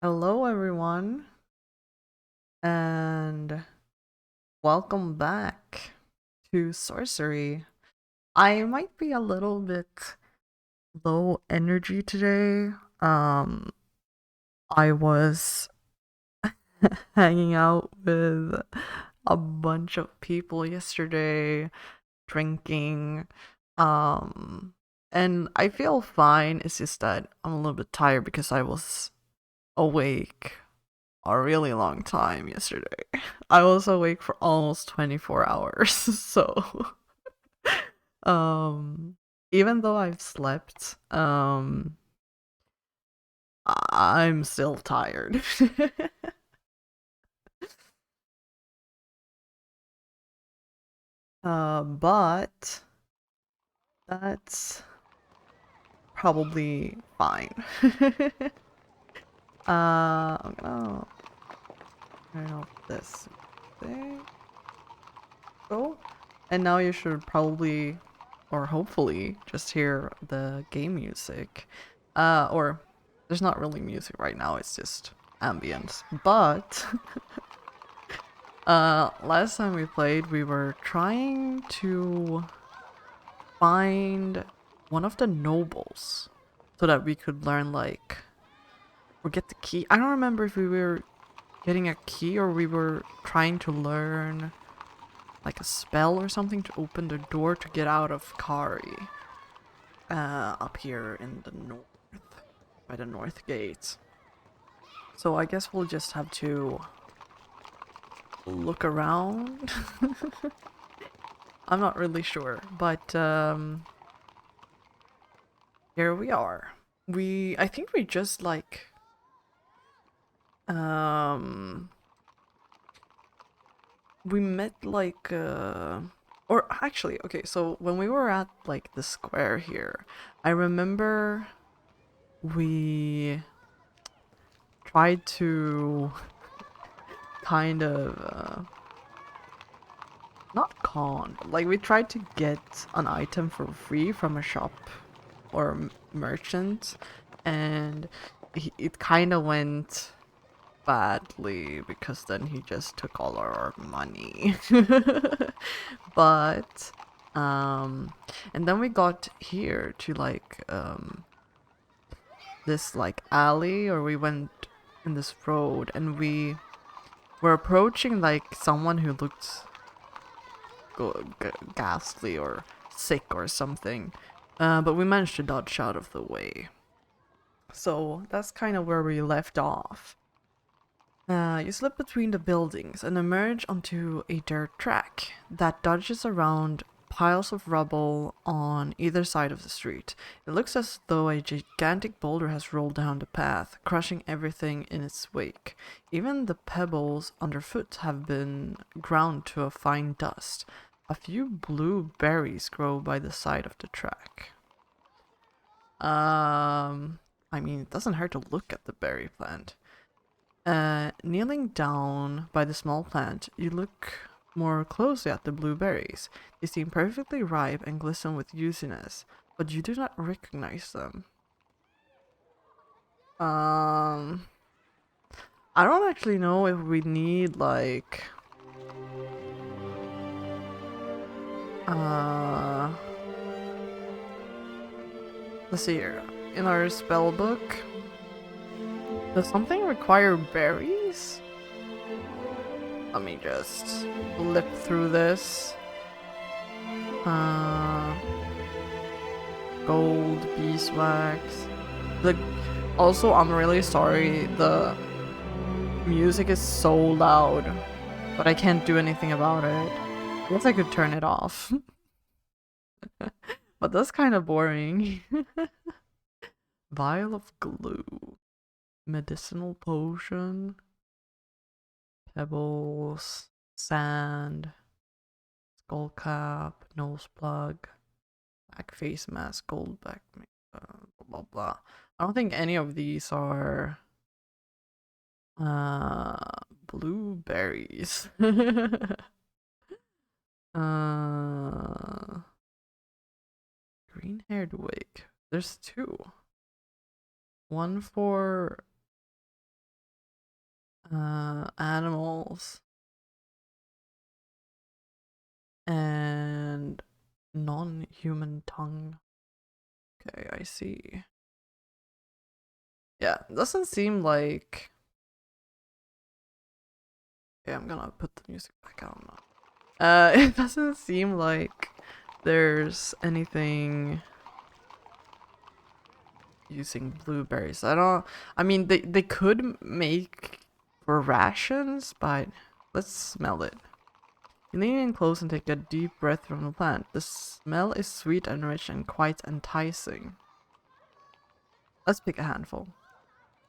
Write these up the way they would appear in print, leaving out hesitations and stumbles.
Hello, everyone, and welcome back to Sorcery. I might be a little bit low energy today. Um, I was hanging out with a bunch of people yesterday, drinking, um, and I feel fine. It's just that I'm a little bit tired because I was awake a really long time yesterday. I was awake for almost 24 hours. So, um even though I've slept, I'm still tired. But that's probably fine. I'm gonna turn off this thing. Go. And now you should probably, or hopefully, just hear the game music. Or there's not really music right now, it's just ambience. But last time we played, we were trying to find one of the nobles so that we could learn, like, or get the key. I don't remember if we were getting a key or we were trying to learn like a spell or something to open the door to get out of Kharé, up here in the north, by the north gate. So I guess we'll just have to look around. I'm not really sure, but here we are. I think we just like um we met like or actually, okay, so when we were at like the square here, I remember we tried to kind of not con, but like we tried to get an item for free from a shop or merchant, and it kind of went badly because then he just took all our money. But and then we got here to like this like alley, or we went in this road, and we were approaching like someone who looked ghastly or sick or something. But we managed to dodge out of the way. So that's kind of where we left off. You slip between the buildings and emerge onto a dirt track that dodges around piles of rubble on either side of the street. It looks as though a gigantic boulder has rolled down the path, crushing everything in its wake. Even the pebbles underfoot have been ground to a fine dust. A few blue berries grow by the side of the track. I mean, it doesn't hurt to look at the berry plant. Kneeling down by the small plant, you look more closely at the blueberries. They seem perfectly ripe and glisten with juiciness, but you do not recognize them. Um, I don't actually know if we need like uh let's see here. In our spell book, does something require berries? Let me just flip through this. Uh Gold, beeswax. The Also, I'm really sorry. The music is so loud, but I can't do anything about it. I guess I could turn it off, but that's kind of boring. Vial of glue, medicinal potion, pebbles, sand, skull cap, nose plug, black face mask, gold back, blah blah blah. I don't think any of these are blueberries. uh, green haired wig. There's two. One for Animals and non-human tongue. Okay, I see. Yeah, doesn't seem like. Okay, I'm gonna put the music back on now. It doesn't seem like there's anything using blueberries. I mean, they could make for rations, but let's smell it. You lean in close and take a deep breath from the plant. The smell is sweet and rich and quite enticing. Let's pick a handful.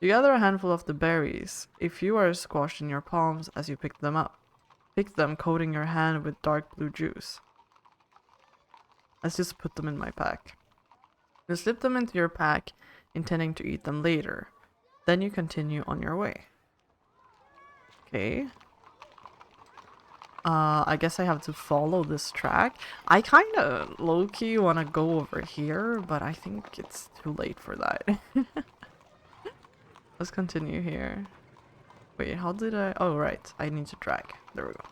You gather a handful of the berries. A few are squashed in your palms as you pick them up. Pick them, coating your hand with dark blue juice. Let's just put them in my pack. You slip them into your pack, intending to eat them later. Then you continue on your way. Okay. I guess I have to follow this track. I kinda low-key wanna go over here, but I think it's too late for that. Let's continue here. Wait, how did I... Oh, right. I need to drag. There we go.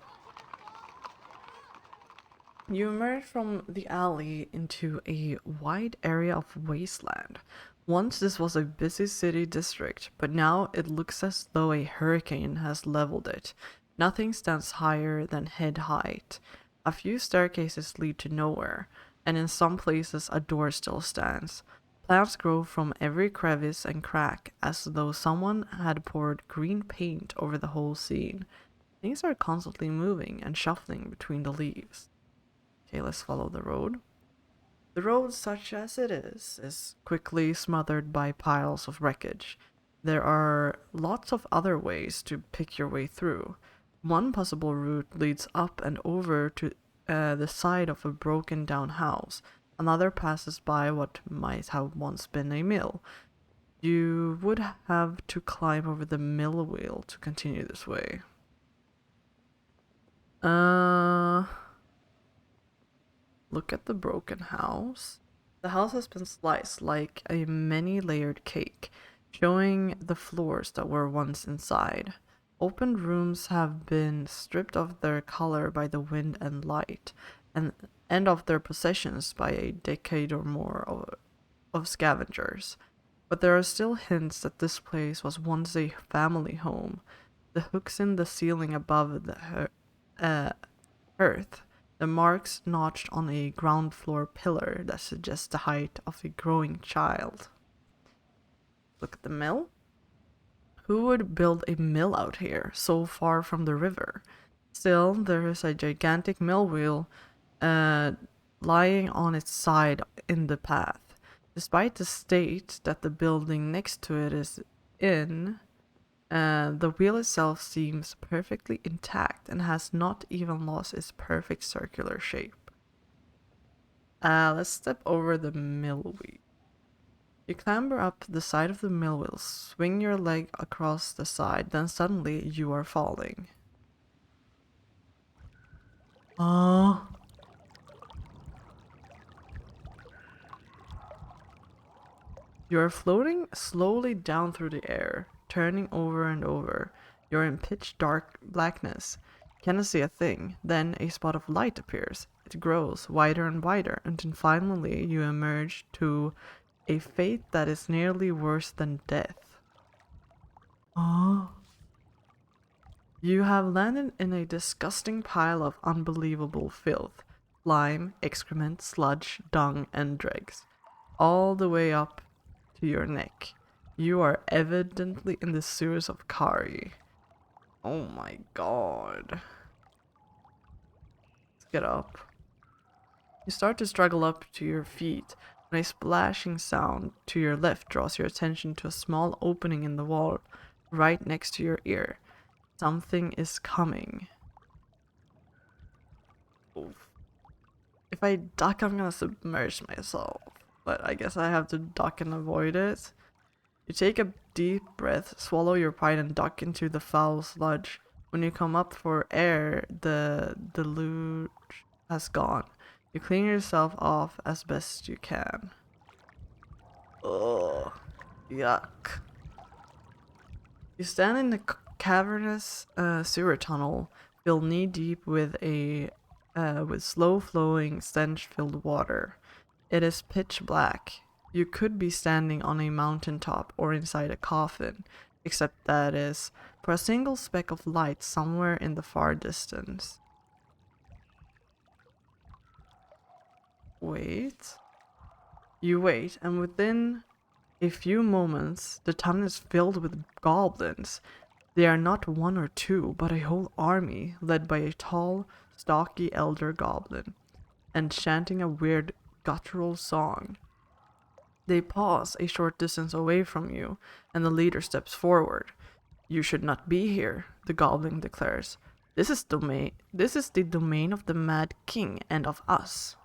You emerge from the alley into a wide area of wasteland. Once this was a busy city district, but now it looks as though a hurricane has leveled it. Nothing stands higher than head height. A few staircases lead to nowhere, and in some places a door still stands. Plants grow from every crevice and crack as though someone had poured green paint over the whole scene. Things are constantly moving and shuffling between the leaves. Okay, let's follow the road. The road, such as it is quickly smothered by piles of wreckage. There are lots of other ways to pick your way through. One possible route leads up and over to the side of a broken down house. Another passes by what might have once been a mill. You would have to climb over the mill wheel to continue this way. Look at the broken house. The house has been sliced like a many-layered cake, showing the floors that were once inside. Open rooms have been stripped of their color by the wind and light, and of their possessions by a decade or more of scavengers. But there are still hints that this place was once a family home. The hooks in the ceiling above the earth, the marks notched on a ground floor pillar that suggest the height of a growing child. Look at the mill. Who would build a mill out here, so far from the river? Still, there is a gigantic mill wheel lying on its side in the path. Despite the state that the building next to it is in, the wheel itself seems perfectly intact and has not even lost its perfect circular shape. Let's step over the mill wheel. You clamber up the side of the mill wheel, swing your leg across the side, then suddenly you are falling. Oh. You are floating slowly down through the air, turning over and over. You're in pitch dark blackness. Cannot see a thing. Then a spot of light appears. It grows wider and wider until finally you emerge to a fate that is nearly worse than death. Oh. You have landed in a disgusting pile of unbelievable filth. Slime, excrement, sludge, dung, and dregs. All the way up to your neck. You are evidently in the sewers of Kharé. Oh my god. Let's get up. You start to struggle up to your feet when a splashing sound to your left draws your attention to a small opening in the wall right next to your ear. Something is coming. Oof. If I duck, I'm gonna submerge myself. But I guess I have to duck and avoid it. You take a deep breath, swallow your pride, and duck into the foul sludge. When you come up for air, the deluge has gone. You clean yourself off as best you can. Ugh. Yuck. You stand in the cavernous sewer tunnel filled knee-deep with slow-flowing, stench-filled water. It is pitch black. You could be standing on a mountaintop or inside a coffin, except that is for a single speck of light somewhere in the far distance. Wait. You wait, and within a few moments, the tunnel is filled with goblins. They are not one or two, but a whole army, led by a tall, stocky elder goblin, and chanting a weird guttural song. They pause a short distance away from you, and the leader steps forward. You should not be here, the goblin declares. This is the domain of the Mad King and of us.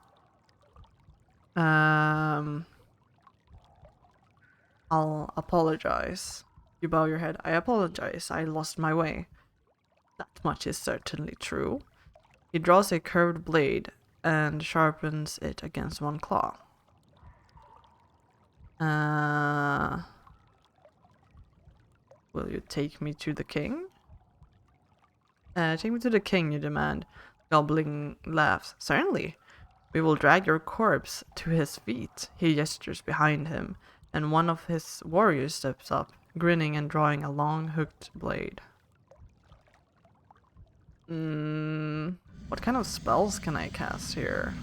I'll apologize. You bow your head. I apologize. I lost my way. That much is certainly true. He draws a curved blade and sharpens it against one claw. Will you take me to the king? Take me to the king, you demand. Goblin laughs. Certainly. We will drag your corpse to his feet. He gestures behind him, and one of his warriors steps up, grinning and drawing a long hooked blade. What kind of spells can I cast here?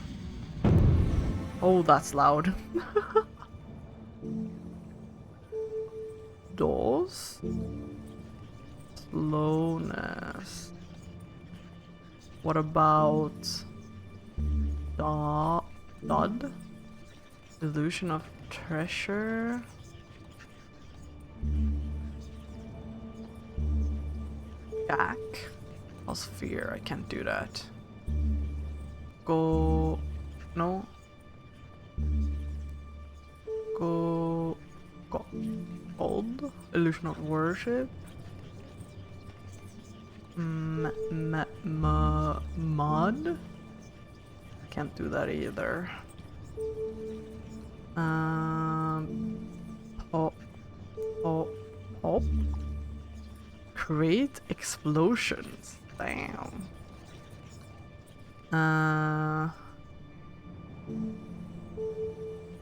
Oh, that's loud. Doors? Slowness. What about Thud? Illusion of treasure? Jack? Plus fear, I can't do that. No. Gold? Illusion of worship? Mud? Can't do that either. Pop? Create explosions. Damn.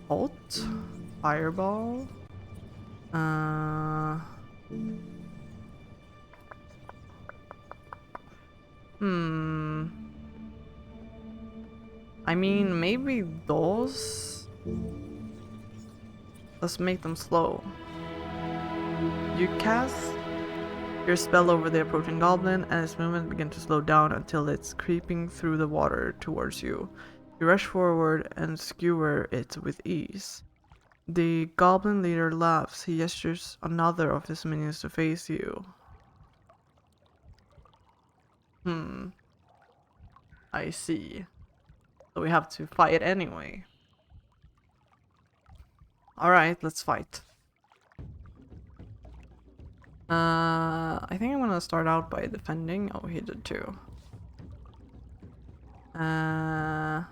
Hot? Fireball? I mean, maybe those? Let's make them slow. You cast your spell over the approaching goblin, and its movement begins to slow down until it's creeping through the water towards you. You rush forward and skewer it with ease. The goblin leader laughs. He gestures another of his minions to face you. I see. So we have to fight anyway. Alright, let's fight. I think I'm gonna start out by defending. Oh, he did too. The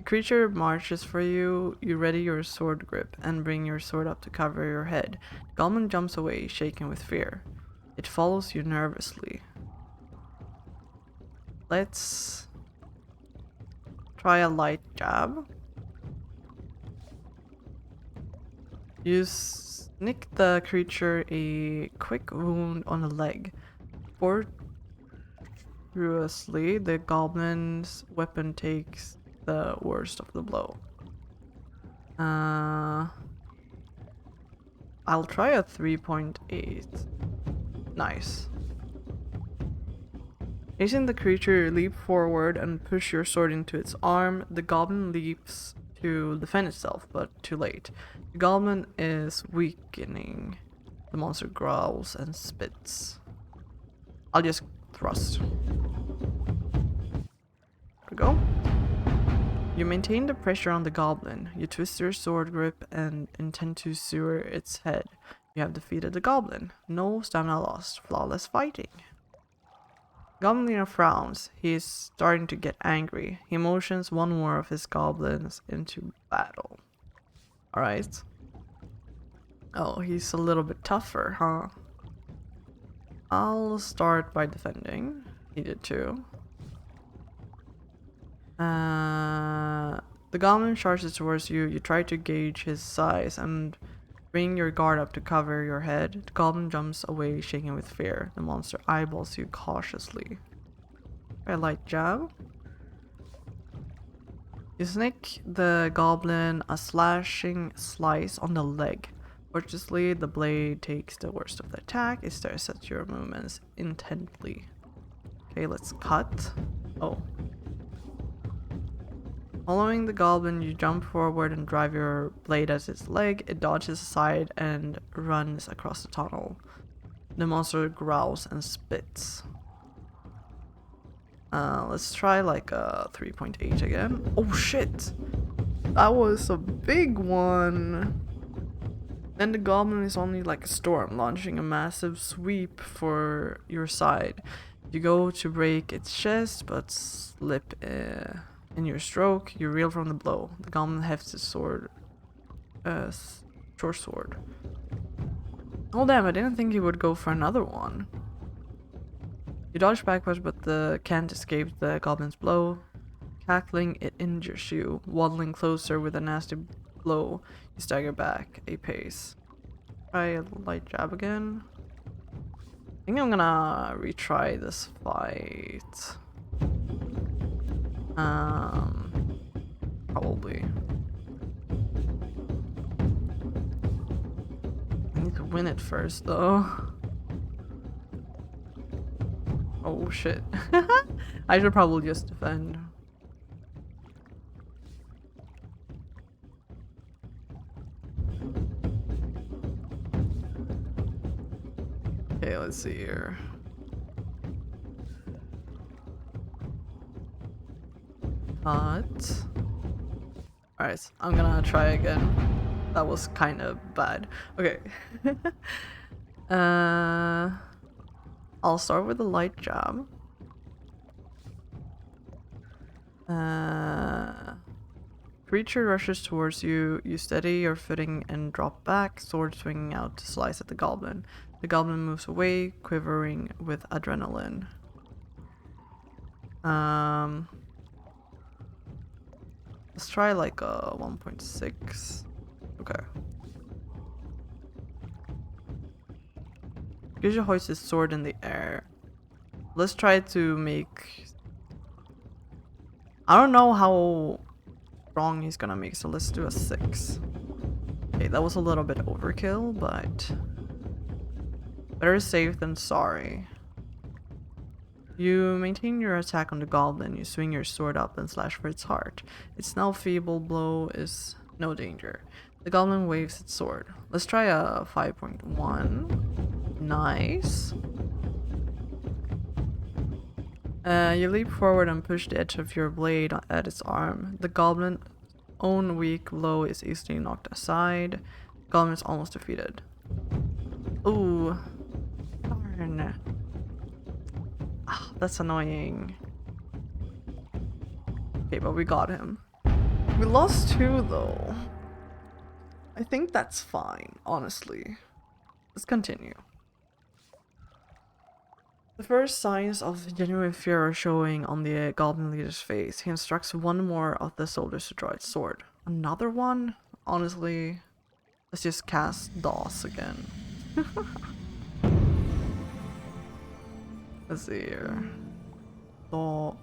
creature marches for you. You ready your sword grip and bring your sword up to cover your head. Goblin jumps away, shaken with fear. It follows you nervously. Let's try a light jab. You nick the creature a quick wound on the leg. Fortuitously, the goblin's weapon takes the worst of the blow. I'll try a 3.8. Nice. Facing the creature, leap forward and push your sword into its arm. The goblin leaps to defend itself, but too late. The goblin is weakening. The monster growls and spits. I'll just thrust. There we go. You maintain the pressure on the goblin. You twist your sword grip and intend to sewer its head. You have defeated the goblin. No stamina lost. Flawless fighting. Goblin leader frowns. He is starting to get angry. He motions one more of his goblins into battle. Alright. Oh, he's a little bit tougher, huh? I'll start by defending. He did too. The goblin charges towards you. You try to gauge his size and bring your guard up to cover your head. The goblin jumps away, shaking with fear. The monster eyeballs you cautiously. A light jab. You snick the goblin a slashing slice on the leg. Fortunately, the blade takes the worst of the attack. It stares at your movements intently. Okay, let's cut. Oh. Following the goblin, you jump forward and drive your blade at its leg. It dodges aside and runs across the tunnel. The monster growls and spits. Let's try like a 3.8 again. Oh shit! That was a big one! Then the goblin is only like a storm, launching a massive sweep for your side. You go to break its chest, but slip in your stroke. You reel from the blow. The goblin hefts his sword. Short sword. Oh damn, I didn't think he would go for another one. You dodge backwards, but can't escape the goblin's blow. Cackling, it injures you. Waddling closer with a nasty blow, you stagger back a pace. Try a light jab again. I think I'm gonna retry this fight. Probably. I need to win it first, though. Oh shit. I should probably just defend. Okay, let's see here. Cut. Alright, I'm gonna try again. That was kind of bad. Okay. I'll start with a light jab. Creature rushes towards you. You steady your footing and drop back, sword swinging out to slice at the goblin. The goblin moves away, quivering with adrenaline. Let's try like a 1.6. Okay. Usually hoists his sword in the air. Let's try to make... I don't know how strong he's gonna make, so let's do a 6. Okay, that was a little bit overkill, but... better safe than sorry. You maintain your attack on the goblin. You swing your sword up and slash for its heart. Its now feeble blow is no danger. The goblin waves its sword. Let's try a 5.1. Nice. You leap forward and push the edge of your blade at its arm. The goblin's own weak blow is easily knocked aside. The goblin is almost defeated. Ooh. Darn. Ah, that's annoying. Okay, but we got him. We lost 2 though. I think that's fine, honestly. Let's continue. The first signs of genuine fear are showing on the goblin leader's face. He instructs one more of the soldiers to draw its sword. Another one? Honestly, let's just cast DOS again. Let's see here. Oh.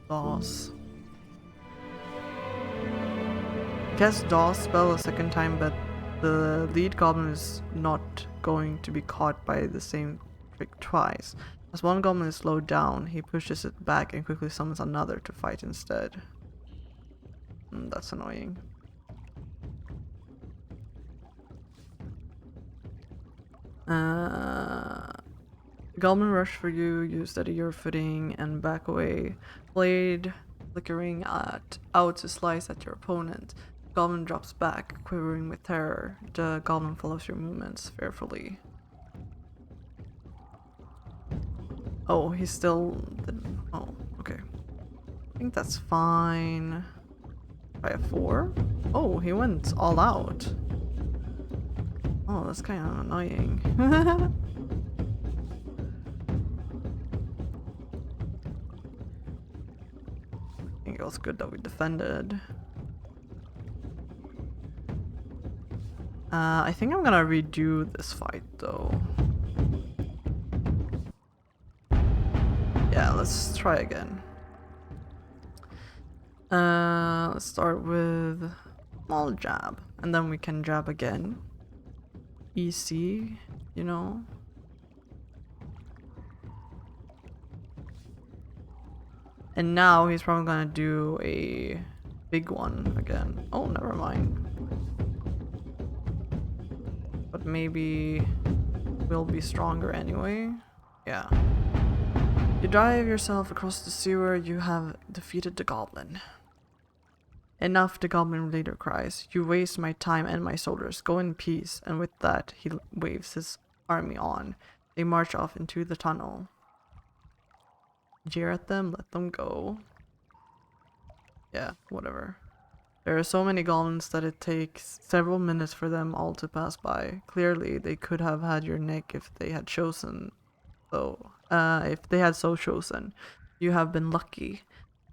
DOS. Cast DOS spell a second time, but the lead goblin is not going to be caught by the same trick twice. As one goblin is slowed down, he pushes it back and quickly summons another to fight instead. That's annoying. Goblin rush for you, you steady your footing and back away. Blade flickering out to slice at your opponent. Goblin drops back, quivering with terror. The goblin follows your movements fearfully. Oh, he still didn't. Oh, okay. I think that's fine. Try a 4. Oh, he went all out. Oh, that's kind of annoying. I think it was good that we defended. I think I'm gonna redo this fight though. Yeah, let's try again. Let's start with small jab, and then we can jab again. EC, you know. And now he's probably gonna do a big one again. Oh, never mind. But maybe we'll be stronger anyway. Yeah. You drive yourself across the sewer, you have defeated the goblin. Enough, the goblin leader cries. You waste my time and my soldiers. Go in peace. And with that, he waves his army on. They march off into the tunnel. Jeer at them, let them go. Yeah, whatever. There are so many goblins that it takes several minutes for them all to pass by. Clearly, they could have had your neck if they had chosen. If they had so chosen. You have been lucky.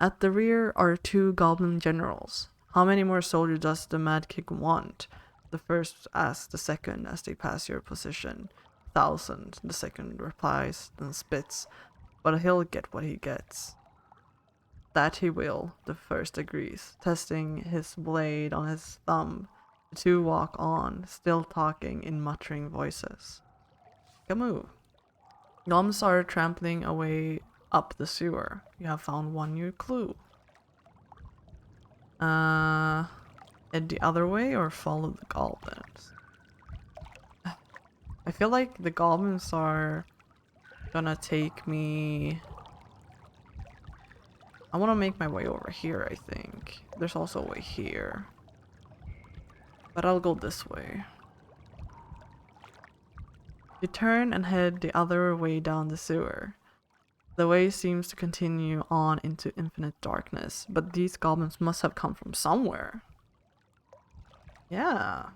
At the rear are 2 goblin generals. How many more soldiers does the Mad King want? The first asks the second as they pass your position. 1,000, the second replies, then spits. But he'll get what he gets. That he will, the first agrees, testing his blade on his thumb. The 2 walk on, still talking in muttering voices. Make a move. Goblins are trampling away up the sewer. You have found one new clue. Head the other way or follow the goblins? I feel like the goblins are gonna take me... I want to make my way over here, I think. There's also a way here. But I'll go this way. You turn and head the other way down the sewer. The way seems to continue on into infinite darkness, but these goblins must have come from somewhere. Yeah.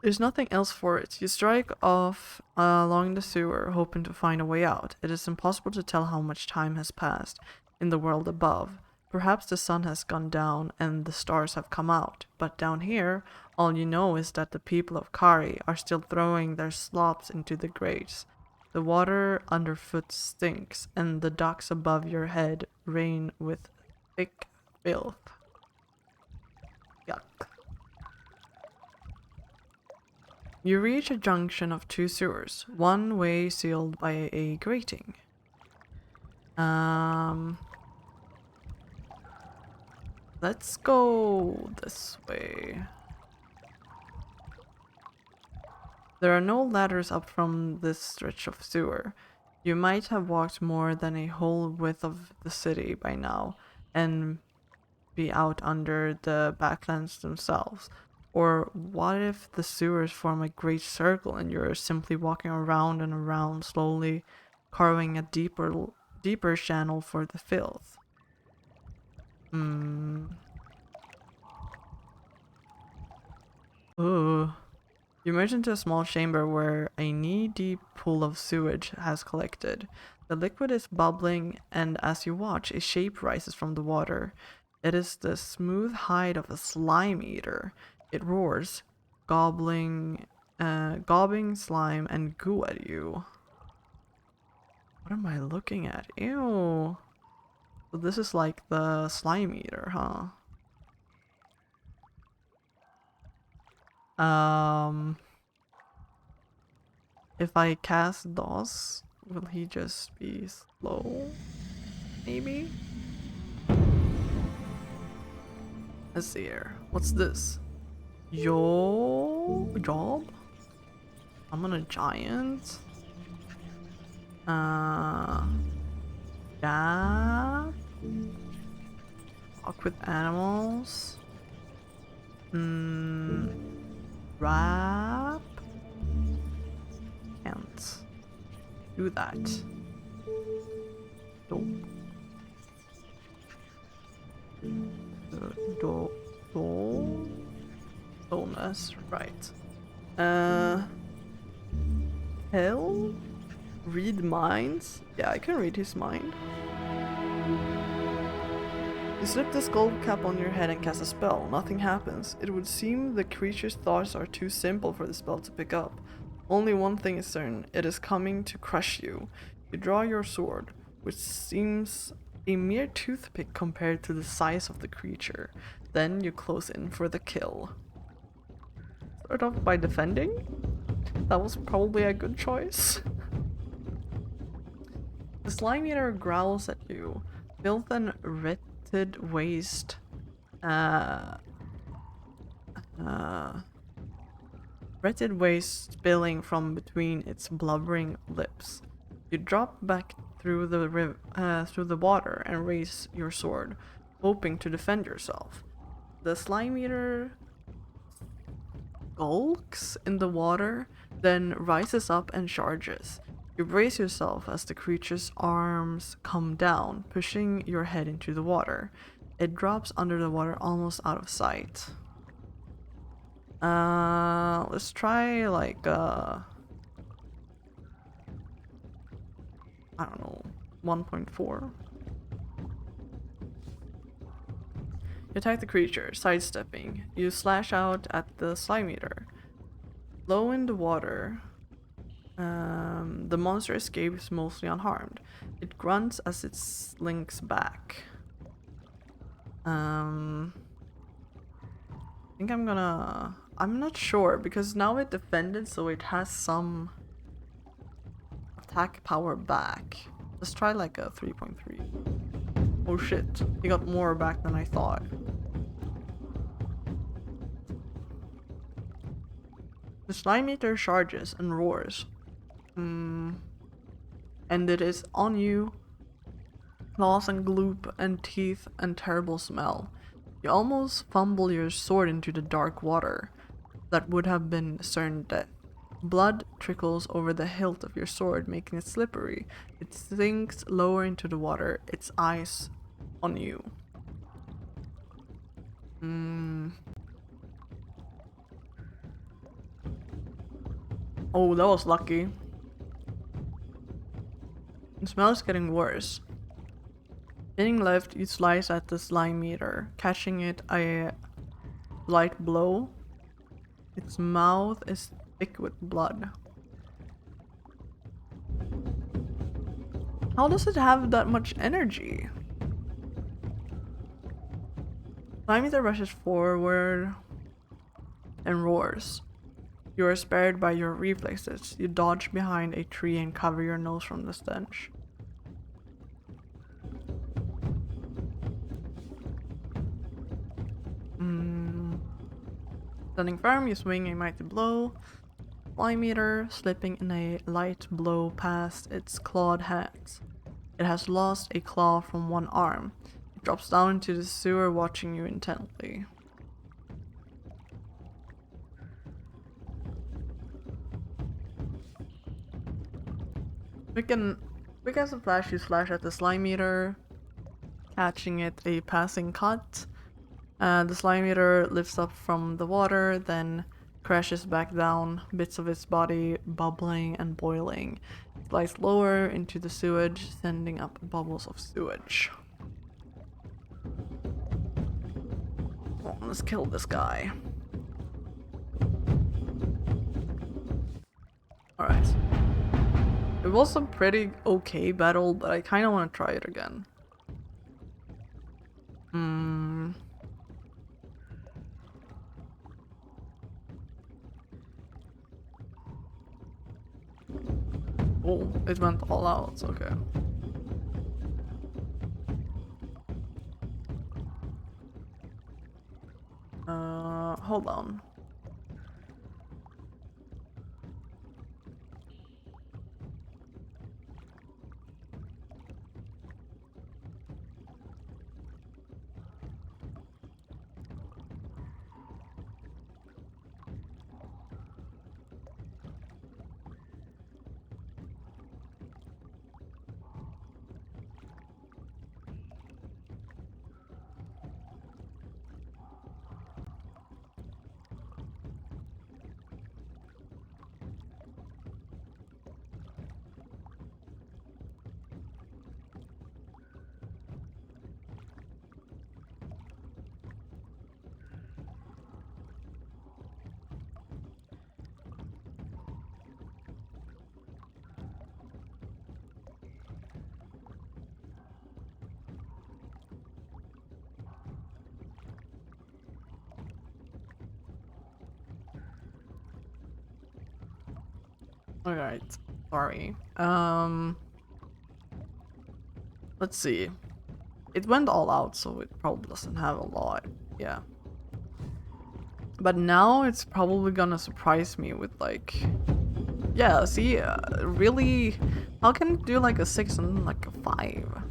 There's nothing else for it. You strike off along the sewer, hoping to find a way out. It is impossible to tell how much time has passed in the world above. Perhaps the sun has gone down and the stars have come out, but down here, all you know is that the people of Kharé are still throwing their slops into the grates. The water underfoot stinks, and the ducks above your head rain with thick filth. Yuck. You reach a junction of 2 sewers, one way sealed by a grating. Let's go this way. There are no ladders up from this stretch of sewer. You might have walked more than a whole width of the city by now and be out under the backlands themselves. Or what if the sewers form a great circle and you're simply walking around and around, slowly carving a deeper channel for the filth? Ooh. You emerge into a small chamber where a knee-deep pool of sewage has collected. The liquid is bubbling, and as you watch, a shape rises from the water. It is the smooth hide of a slime eater. It roars, gobbling slime and goo at you. What am I looking at? Ew. So this is like the slime eater, huh? If I cast DOS, will he just be slow? Maybe? Let's see here. What's this? Yo job? I'm on a giant. Yeah. Talk with animals. Rap. Can't do that. Don't. Donut. says. Right. Hell? Read minds? Yeah, I can read his mind. You slip the skull cap on your head and cast a spell. Nothing happens. It would seem the creature's thoughts are too simple for the spell to pick up. Only one thing is certain. It is coming to crush you. You draw your sword, which seems a mere toothpick compared to the size of the creature. Then you close in for the kill. Start off by defending? That was probably a good choice. The slime eater growls at you. Filth and wretched waste. Wretched waste spilling from between its blubbering lips. You drop back through the water and raise your sword, hoping to defend yourself. The slime eater skulks in the water, then rises up and charges. You brace yourself as the creature's arms come down, pushing your head into the water. It drops under the water almost out of sight. Let's try like I don't know, 1.4. You attack the creature, sidestepping. You slash out at the slime eater. Low in the water, the monster escapes mostly unharmed. It grunts as it slinks back. I think I'm not sure because now it defended, so it has some attack power back. Let's try like a 3.3. Oh shit, he got more back than I thought. The slime eater charges and roars. And it is on you. Claws and gloop and teeth and terrible smell. You almost fumble your sword into the dark water. That would have been certain death. Blood trickles over the hilt of your sword, making it slippery. It sinks lower into the water, its eyes on you. Oh, that was lucky. The smell is getting worse. Spinning left, you slice at the slime eater, catching it a light blow. Its mouth is thick with blood. How does it have that much energy? Slime eater rushes forward and roars. You are spared by your reflexes. You dodge behind a tree and cover your nose from the stench. Standing firm, you swing a mighty blow. Slime eater slipping in a light blow past its clawed hands. It has lost a claw from one arm. It drops down into the sewer, watching you intently. Quick as a flash, you slash at the slime eater, catching it a passing cut. The slime eater lifts up from the water, then crashes back down, bits of its body bubbling and boiling. It slides lower into the sewage, sending up bubbles of sewage. Well, let's kill this guy. Alright. It was a pretty okay battle, but I kinda wanna try it again. Oh, it went all out, okay. Hold on. Alright. Sorry. Let's see. It went all out, so it probably doesn't have a lot. Yeah. But now it's probably gonna surprise me with like... Yeah, see, really... How can it do like a 6 and like a 5?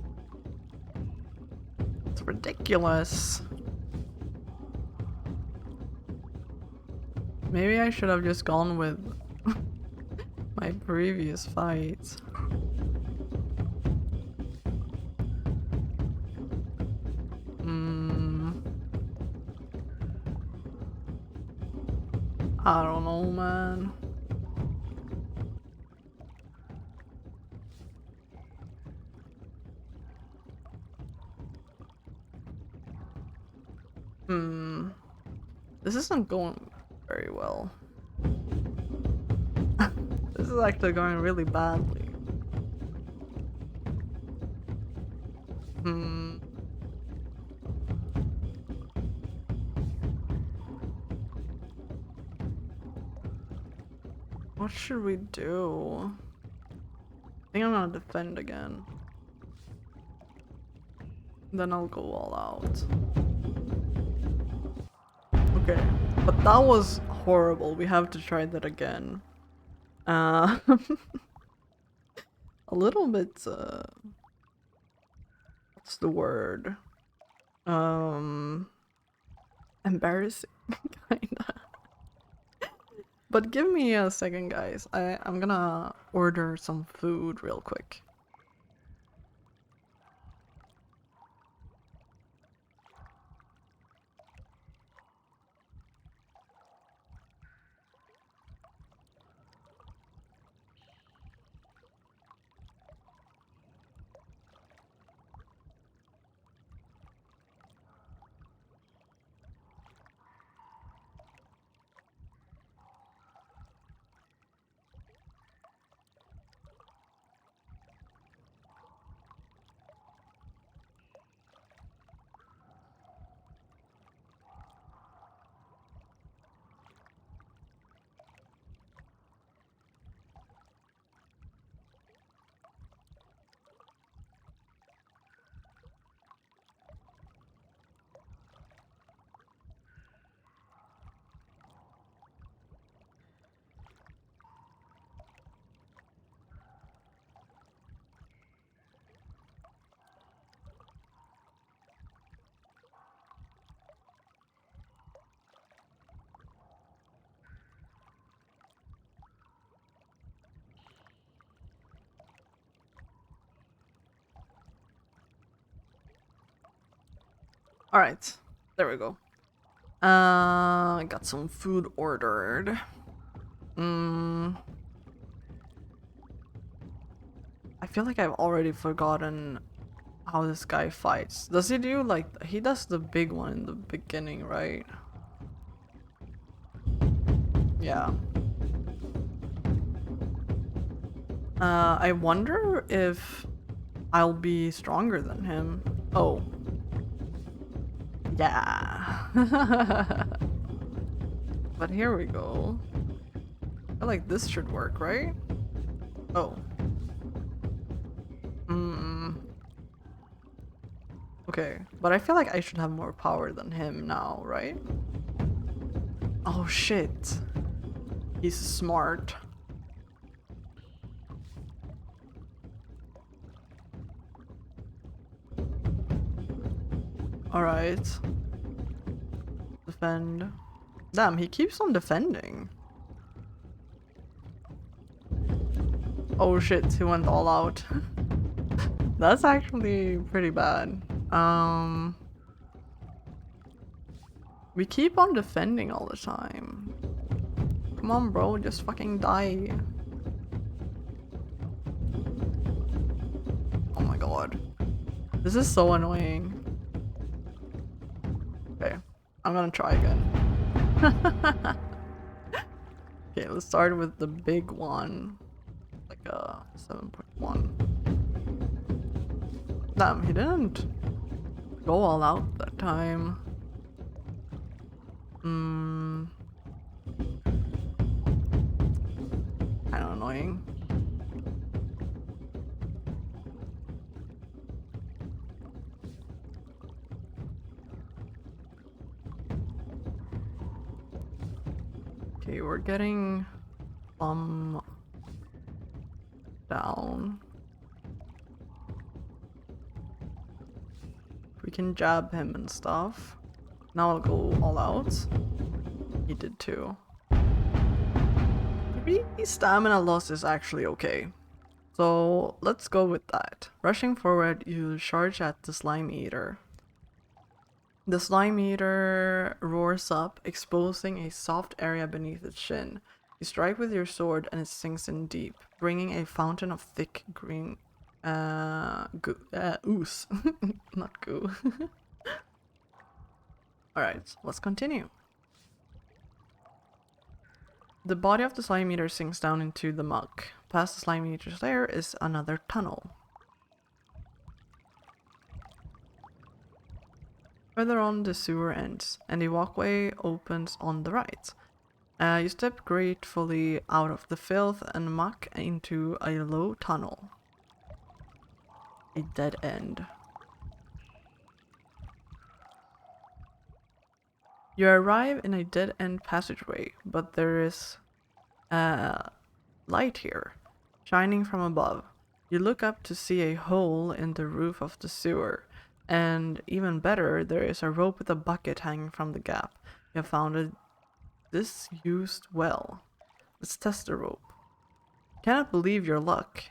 It's ridiculous. Maybe I should have just gone with my previous fight. I don't know, man. This isn't going very well. This is actually going really badly. What should we do? I think I'm gonna defend again. Then I'll go all out. Okay, but that was horrible. We have to try that again. A little bit, what's the word? Embarrassing, kinda. But give me a second, guys. I'm gonna order some food real quick. Alright, there we go. I got some food ordered. I feel like I've already forgotten how this guy fights. Does he do like, he does the big one in the beginning, right? Yeah. I wonder if I'll be stronger than him. Oh. Yeah. But here we go. I feel like this should work, right? Oh. Okay, but I feel like I should have more power than him now, right? Oh shit. He's smart. Alright. Defend. Damn, he keeps on defending. Oh shit, he went all out. That's actually pretty bad. We keep on defending all the time. Come on, bro, just fucking die. Oh my god. This is so annoying. Okay, I'm gonna try again. Okay, let's start with the big one. Like a 7.1. Damn, he didn't go all out that time. I don't annoying. Okay, we're getting some down. We can jab him and stuff. Now I'll go all out. He did too. 3 stamina loss is actually okay. So let's go with that. Rushing forward, you charge at the slime eater. The slime eater roars up, exposing a soft area beneath its shin. You strike with your sword and it sinks in deep, bringing a fountain of thick green ooze. Not goo. Alright, let's continue. The body of the slime eater sinks down into the muck. Past the slime eater's lair is another tunnel. Further on, the sewer ends, and a walkway opens on the right. You step gratefully out of the filth and muck into a low tunnel. A dead end. You arrive in a dead-end passageway, but there is light here, shining from above. You look up to see a hole in the roof of the sewer, and even better, there is a rope with a bucket hanging from the gap. You have found a disused well. Let's test the rope. Cannot believe your luck.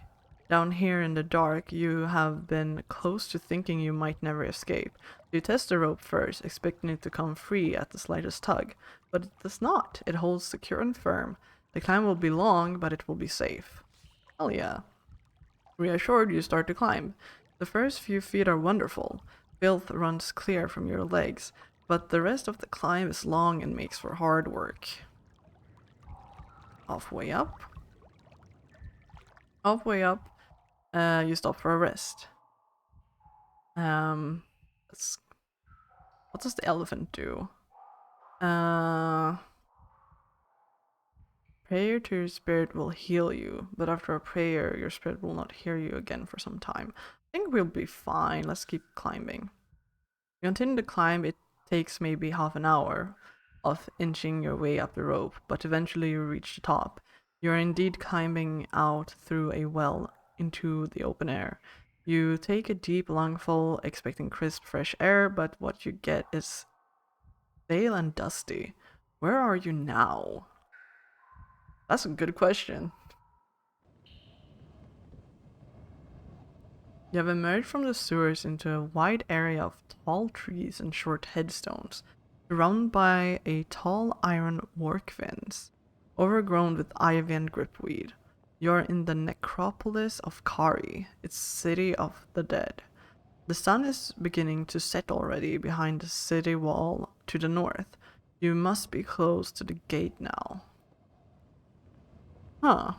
Down here in the dark, you have been close to thinking you might never escape. You test the rope first, expecting it to come free at the slightest tug, but it does not. It holds secure and firm. The climb will be long, but it will be safe. Hell yeah. Reassured, you start to climb. The first few feet are wonderful. Filth runs clear from your legs, but the rest of the climb is long and makes for hard work. Halfway up. Halfway up, you stop for a rest. What does the elephant do? Prayer to your spirit will heal you, but after a prayer, your spirit will not hear you again for some time. I think we'll be fine. Let's keep climbing. You continue to climb. It takes maybe half an hour of inching your way up the rope, but eventually you reach the top. You're indeed climbing out through a well into the open air. You take a deep lungful, expecting crisp, fresh air, but what you get is stale and dusty. Where are you now? That's a good question. You have emerged from the sewers into a wide area of tall trees and short headstones, surrounded by a tall iron work fence, overgrown with ivy and gripweed. You're in the necropolis of Kharé, its city of the dead. The sun is beginning to set already behind the city wall to the north. You must be close to the gate now. Huh.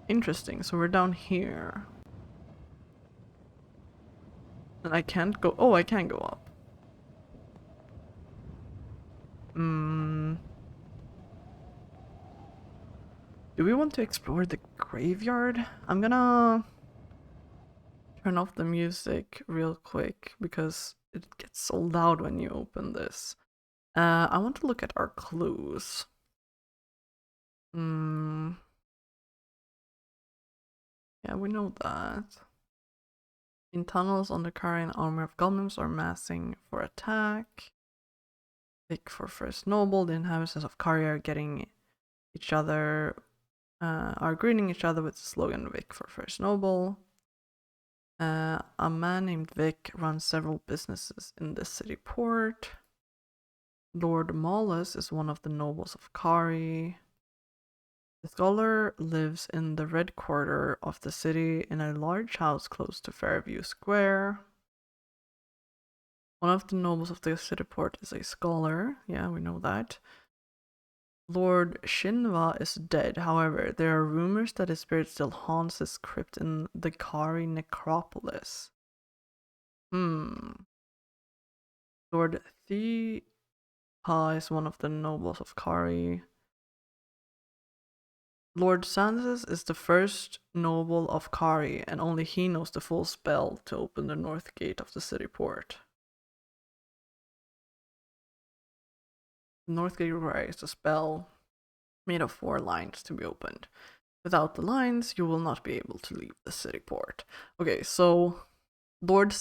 Interesting, so we're down here. And I can't go. Oh, I can go up. Do we want to explore the graveyard? I'm gonna turn off the music real quick because it gets so loud when you open this. I want to look at our clues. Yeah, we know that. In tunnels on the car, an army of golems are massing for attack. Pick for first noble. The inhabitants of Kharé are getting each other, are greeting each other with the slogan "Vic for first noble." A man named Vic runs several businesses in the city port. Lord Maulus is one of the nobles of Kharé. The scholar lives in the red quarter of the city in a large house close to Fairview Square. One of the nobles of the city port is a scholar. Yeah, we know that. Lord Shinva is dead. However, there are rumors that his spirit still haunts his crypt in the Kharé necropolis. Lord Thipa is one of the nobles of Kharé. Lord Sanses is the first noble of Kharé, and only he knows the full spell to open the north gate of the city port. The north gate requires a spell made of 4 lines to be opened. Without the lines, you will not be able to leave the city port. Okay, so Lord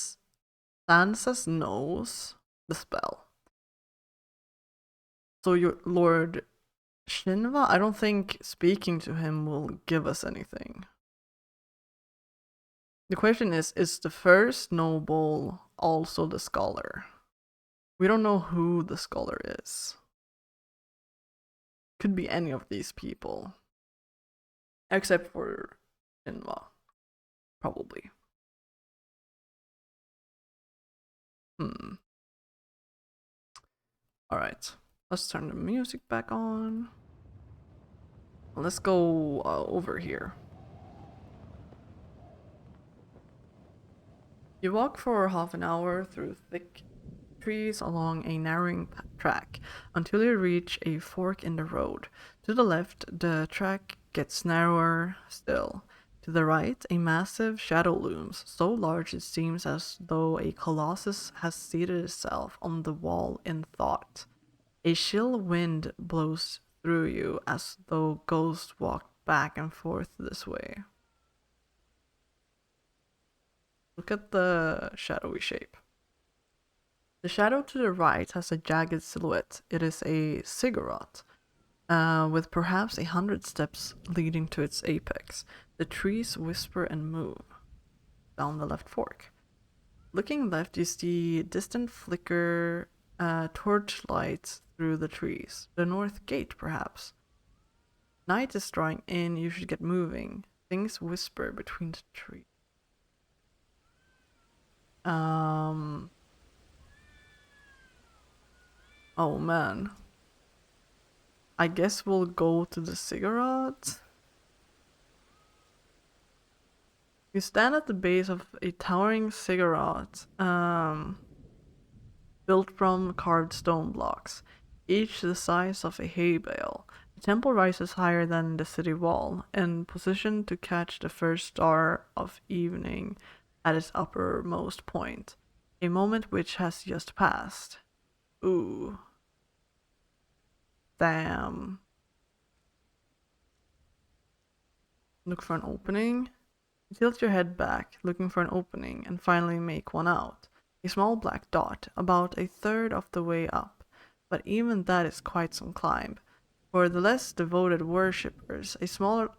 Sanses knows the spell. So your Lord Shinva, I don't think speaking to him will give us anything. The question is the first noble also the scholar? We don't know who the scholar is. Could be any of these people. Except for Shinva. Probably. Alright. Let's turn the music back on. Let's go over here. You walk for half an hour through thick trees along a narrowing track until you reach a fork in the road. To the left, the track gets narrower still. To the right, a massive shadow looms, so large it seems as though a colossus has seated itself on the wall in thought. A chill wind blows through you as though ghosts walked back and forth this way. Look at the shadowy shape. The shadow to the right has a jagged silhouette. It is a ziggurat, with perhaps 100 steps leading to its apex. The trees whisper and move down the left fork. Looking left, you see distant flicker torchlights through the trees. The north gate, perhaps. Night is drawing in. You should get moving. Things whisper between the trees. Oh man. I guess we'll go to the ziggurat. You stand at the base of a towering ziggurat, built from carved stone blocks, each the size of a hay bale. The temple rises higher than the city wall, and positioned to catch the first star of evening at its uppermost point, a moment which has just passed. Ooh. Damn. Look for an opening. You tilt your head back, looking for an opening, and finally make one out. A small black dot, about a third of the way up, but even that is quite some climb. For the less devoted worshippers, a small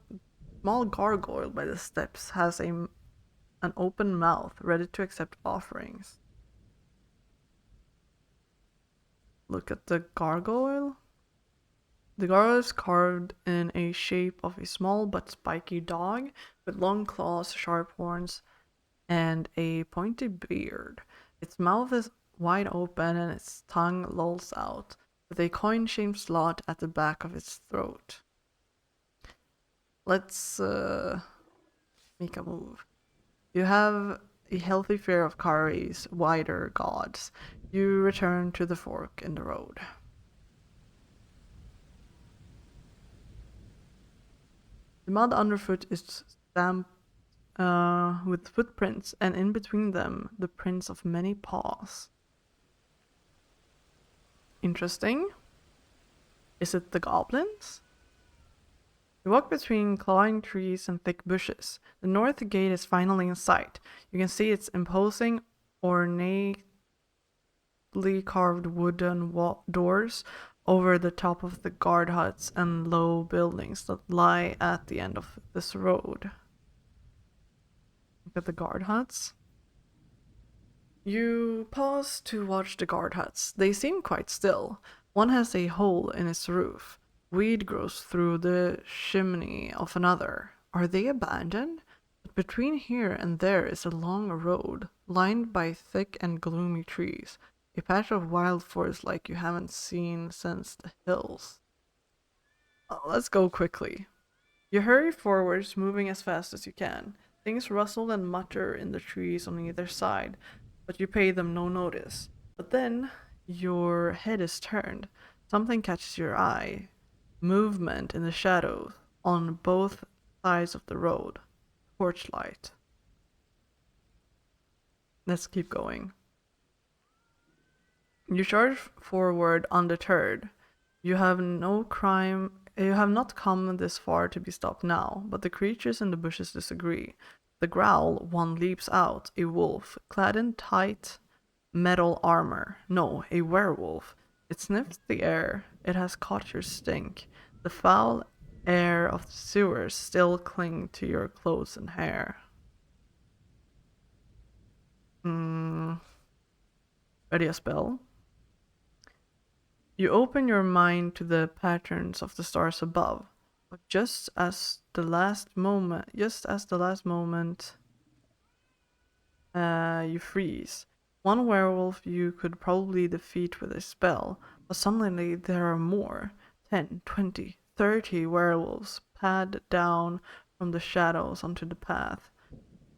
gargoyle by the steps has an open mouth, ready to accept offerings. Look at the gargoyle. The gargoyle is carved in a shape of a small but spiky dog with long claws, sharp horns, and a pointy beard. Its mouth is wide open and its tongue lolls out, with a coin-shaped slot at the back of its throat. Let's make a move. You have a healthy fear of Kharé's wider gods. You return to the fork in the road. The mud underfoot is stamped with footprints, and in between them, the prints of many paws. Interesting. Is it the goblins? You walk between clawing trees and thick bushes. The north gate is finally in sight. You can see its imposing, ornately carved wooden doors over the top of the guard huts and low buildings that lie at the end of this road. Look at the guard huts. You pause to watch the guard huts. They seem quite still. One has a hole in its roof. Weed grows through the chimney of another. Are they abandoned? But between here and there is a long road, lined by thick and gloomy trees, a patch of wild forest like you haven't seen since the hills. Let's go quickly. You hurry forwards, moving as fast as you can. Things rustle and mutter in the trees on either side, but you pay them no notice. But then your head is turned. Something catches your eye. Movement in the shadows. on both sides of the road. Torchlight. Let's keep going. You charge forward undeterred. You have not come this far to be stopped now, but the creatures in the bushes disagree. The growl, one leaps out, a wolf, clad in tight metal armor. No, a werewolf. It sniffs the air. It has caught your stink. The foul air of the sewers still cling to your clothes and hair. Ready a spell? You open your mind to the patterns of the stars above, but just as the last moment, you freeze. One werewolf you could probably defeat with a spell, but suddenly there are more. 10, 20, 30 werewolves pad down from the shadows onto the path,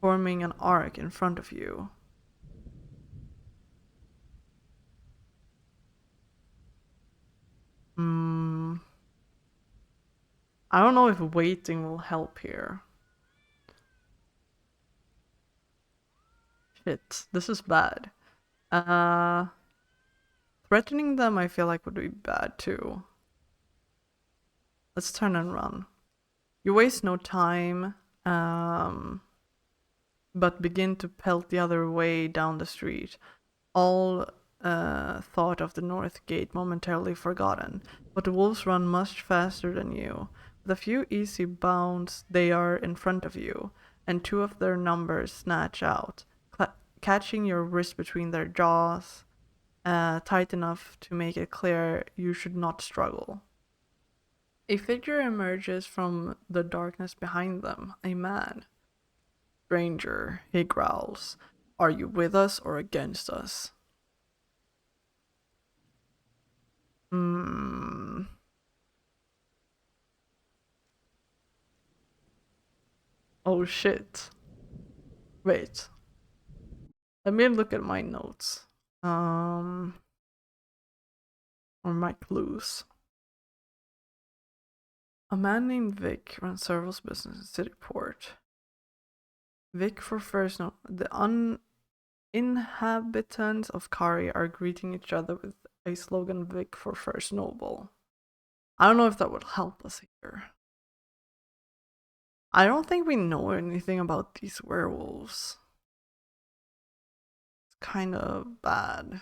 forming an arc in front of you. I don't know if waiting will help here. Shit, this is bad. Threatening them I feel like would be bad too. Let's turn and run. You waste no time, but begin to pelt the other way down the street. All thought of the north gate momentarily forgotten, but the wolves run much faster than you. With a few easy bounds, they are in front of you, and two of their numbers snatch out, catching your wrist between their jaws, tight enough to make it clear you should not struggle. A figure emerges from the darkness behind them, a man. Stranger, he growls. Are you with us or against us? Oh shit. Wait. Let me look at my notes. Or my clues. A man named Vic runs several businesses in Cityport. Vic for first note. The inhabitants of Kharé are greeting each other with a slogan Vic for First Noble. I don't know if that would help us here. I don't think we know anything about these werewolves. It's kind of bad.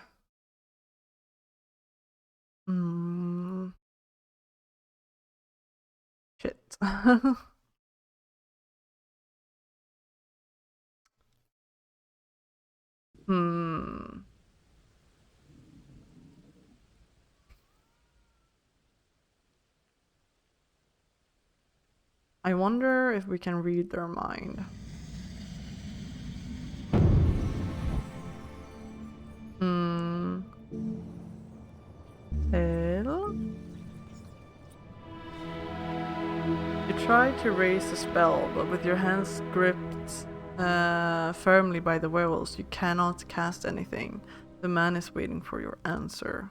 Shit. I wonder if we can read their mind. Hell? You try to raise the spell, but with your hands gripped firmly by the werewolves, you cannot cast anything. The man is waiting for your answer.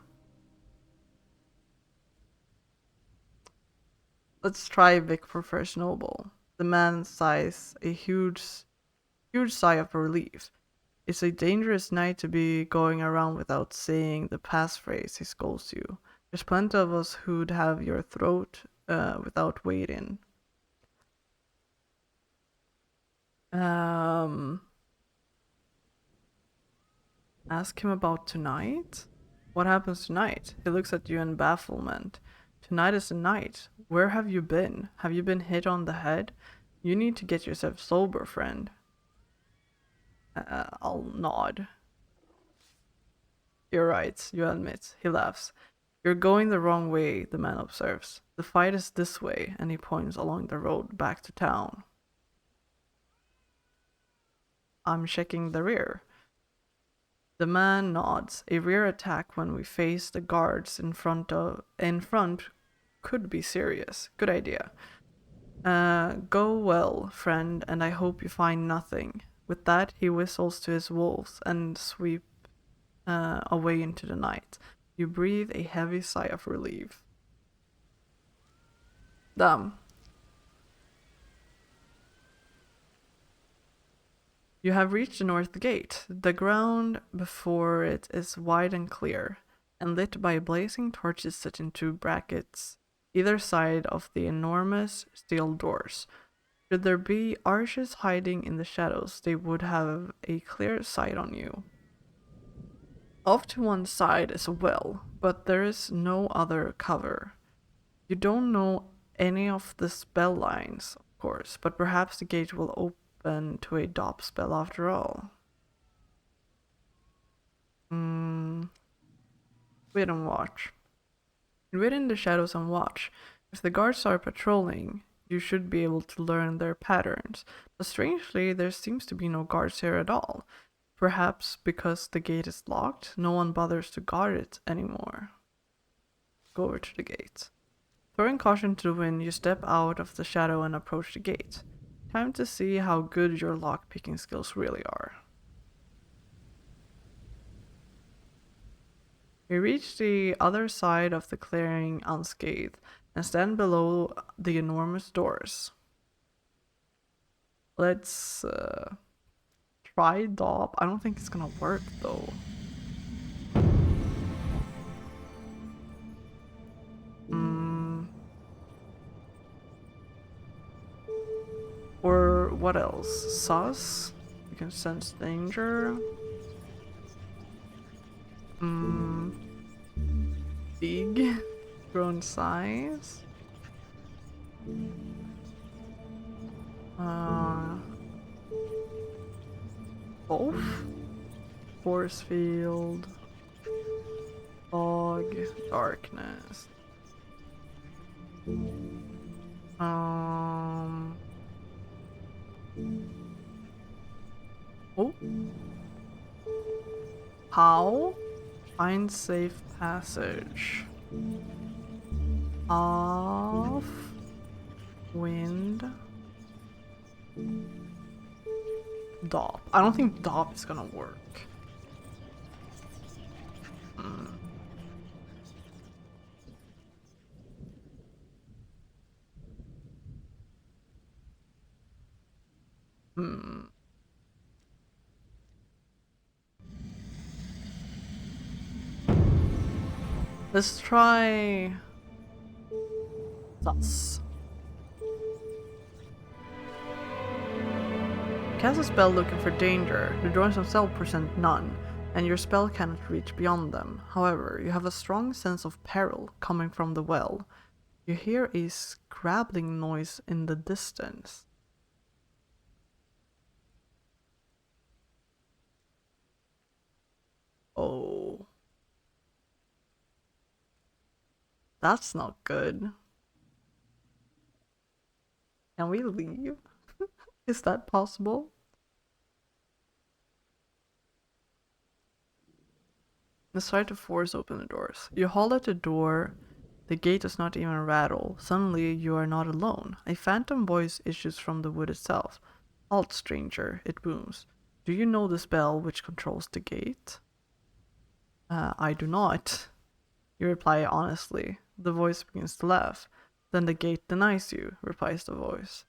Let's try Vic for First Noble. The man sighs a huge sigh of relief. It's a dangerous night to be going around without saying the passphrase, he scolds you. There's plenty of us who'd have your throat without waiting. Ask him about tonight? What happens tonight? He looks at you in bafflement. Tonight is the night. Where have you been? Have you been hit on the head? You need to get yourself sober, friend. I'll nod. You're right, you admit. He laughs. You're going the wrong way, the man observes. The fight is this way, and he points along the road back to town. I'm checking the rear. The man nods. A rear attack when we face the guards in front could be serious. Good idea. Go well, friend, and I hope you find nothing. With that, he whistles to his wolves and sweep away into the night. You breathe a heavy sigh of relief. Damn. You have reached the north gate. The ground before it is wide and clear, and lit by blazing torches set in two brackets either side of the enormous steel doors. Should there be archers hiding in the shadows, they would have a clear sight on you. Off to one side is a well, but there is no other cover. You don't know any of the spell lines, of course, but perhaps the gate will open to a DOP spell after all. Wait and watch. Wait in the shadows and watch. If the guards are patrolling, you should be able to learn their patterns. But strangely, there seems to be no guards here at all. Perhaps because the gate is locked, no one bothers to guard it anymore. Go over to the gate. Throwing caution to the wind, you step out of the shadow and approach the gate. Time to see how good your lock-picking skills really are. You reach the other side of the clearing unscathed and stand below the enormous doors. Let's try DOP. I don't think it's gonna work though. Or what else? Sus? You can sense danger. Big. Grown size. Both. Force field. Fog. Darkness. Oh. How? Find safe passage. Off. Wind. DOP. I don't think DOP is gonna work. Let's try Sus. Cast a spell looking for danger. The doors themselves present none, and your spell cannot reach beyond them. However, you have a strong sense of peril coming from the well. You hear a scrabbling noise in the distance. Oh. That's not good. Can we leave? Is that possible? Let's try to force open the doors. You haul at the door. The gate does not even rattle. Suddenly, you are not alone. A phantom voice issues from the wood itself. Halt, stranger, it booms. Do you know the spell which controls the gate? I do not. You reply honestly. The voice begins to laugh. Then the gate denies you, replies the voice.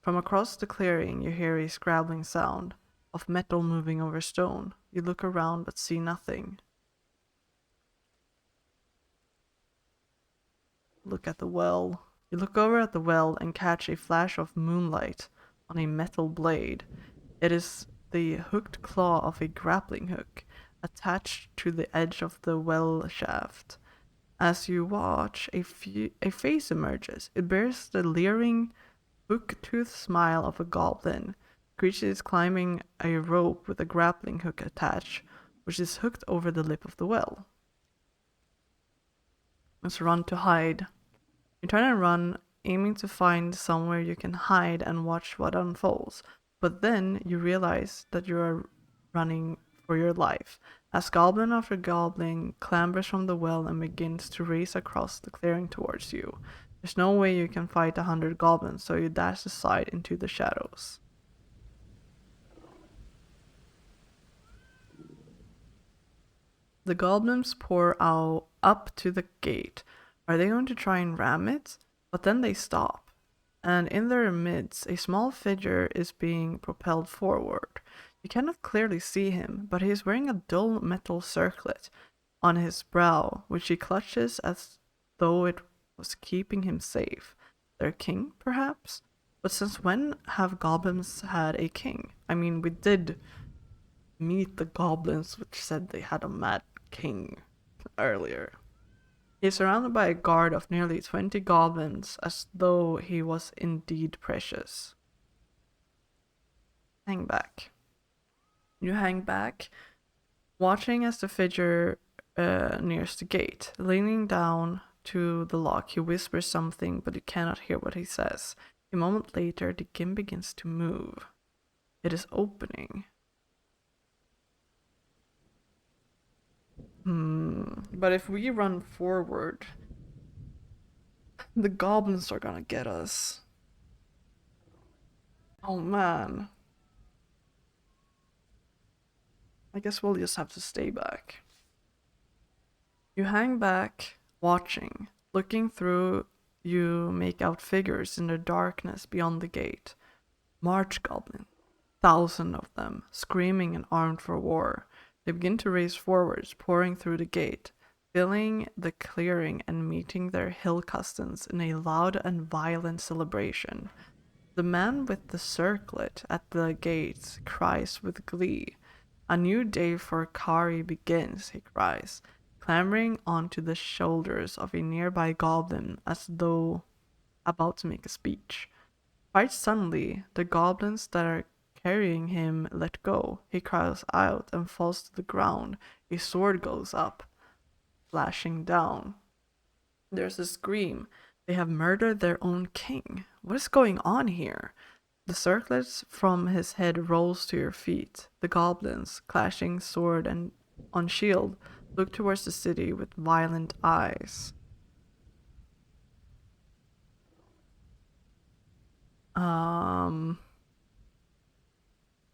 From across the clearing, you hear a scrabbling sound of metal moving over stone. You look around but see nothing. Look at the well. You look over at the well and catch a flash of moonlight on a metal blade. It is the hooked claw of a grappling hook attached to the edge of the well shaft. As you watch, a face emerges. It bears the leering, hook-toothed smile of a goblin. The creature is climbing a rope with a grappling hook attached, which is hooked over the lip of the well. Let's run to hide. You turn and run, aiming to find somewhere you can hide and watch what unfolds. But then you realize that you are running for your life, as goblin after goblin clambers from the well and begins to race across the clearing towards you. There's no way you can fight 100 goblins, so you dash aside into the shadows. The goblins pour out up to the gate. Are they going to try and ram it? But then they stop, and in their midst, a small figure is being propelled forward. You cannot clearly see him, but he is wearing a dull metal circlet on his brow, which he clutches as though it was keeping him safe. Their king, perhaps? But since when have goblins had a king? I mean, we did meet the goblins which said they had a mad king earlier. He is surrounded by a guard of nearly 20 goblins, as though he was indeed precious. Hang back. You hang back, watching as the figure nears the gate. Leaning down to the lock, he whispers something, but you cannot hear what he says. A moment later, the gate begins to move. It is opening. But if we run forward, the goblins are gonna get us. Oh man. I guess we'll just have to stay back. You hang back, watching. Looking through, you make out figures in the darkness beyond the gate. March goblin. 1,000 of them, screaming and armed for war. They begin to race forwards, pouring through the gate, filling the clearing and meeting their hill cousins in a loud and violent celebration. The man with the circlet at the gate cries with glee. A new day for Kharé begins, he cries, clambering onto the shoulders of a nearby goblin as though about to make a speech. Quite suddenly, the goblins that are carrying him let go. He cries out and falls to the ground. A sword goes up, flashing down. There's a scream. They have murdered their own king. What is going on here? The circlet from his head rolls to your feet. The goblins, clashing sword and on shield, look towards the city with violent eyes.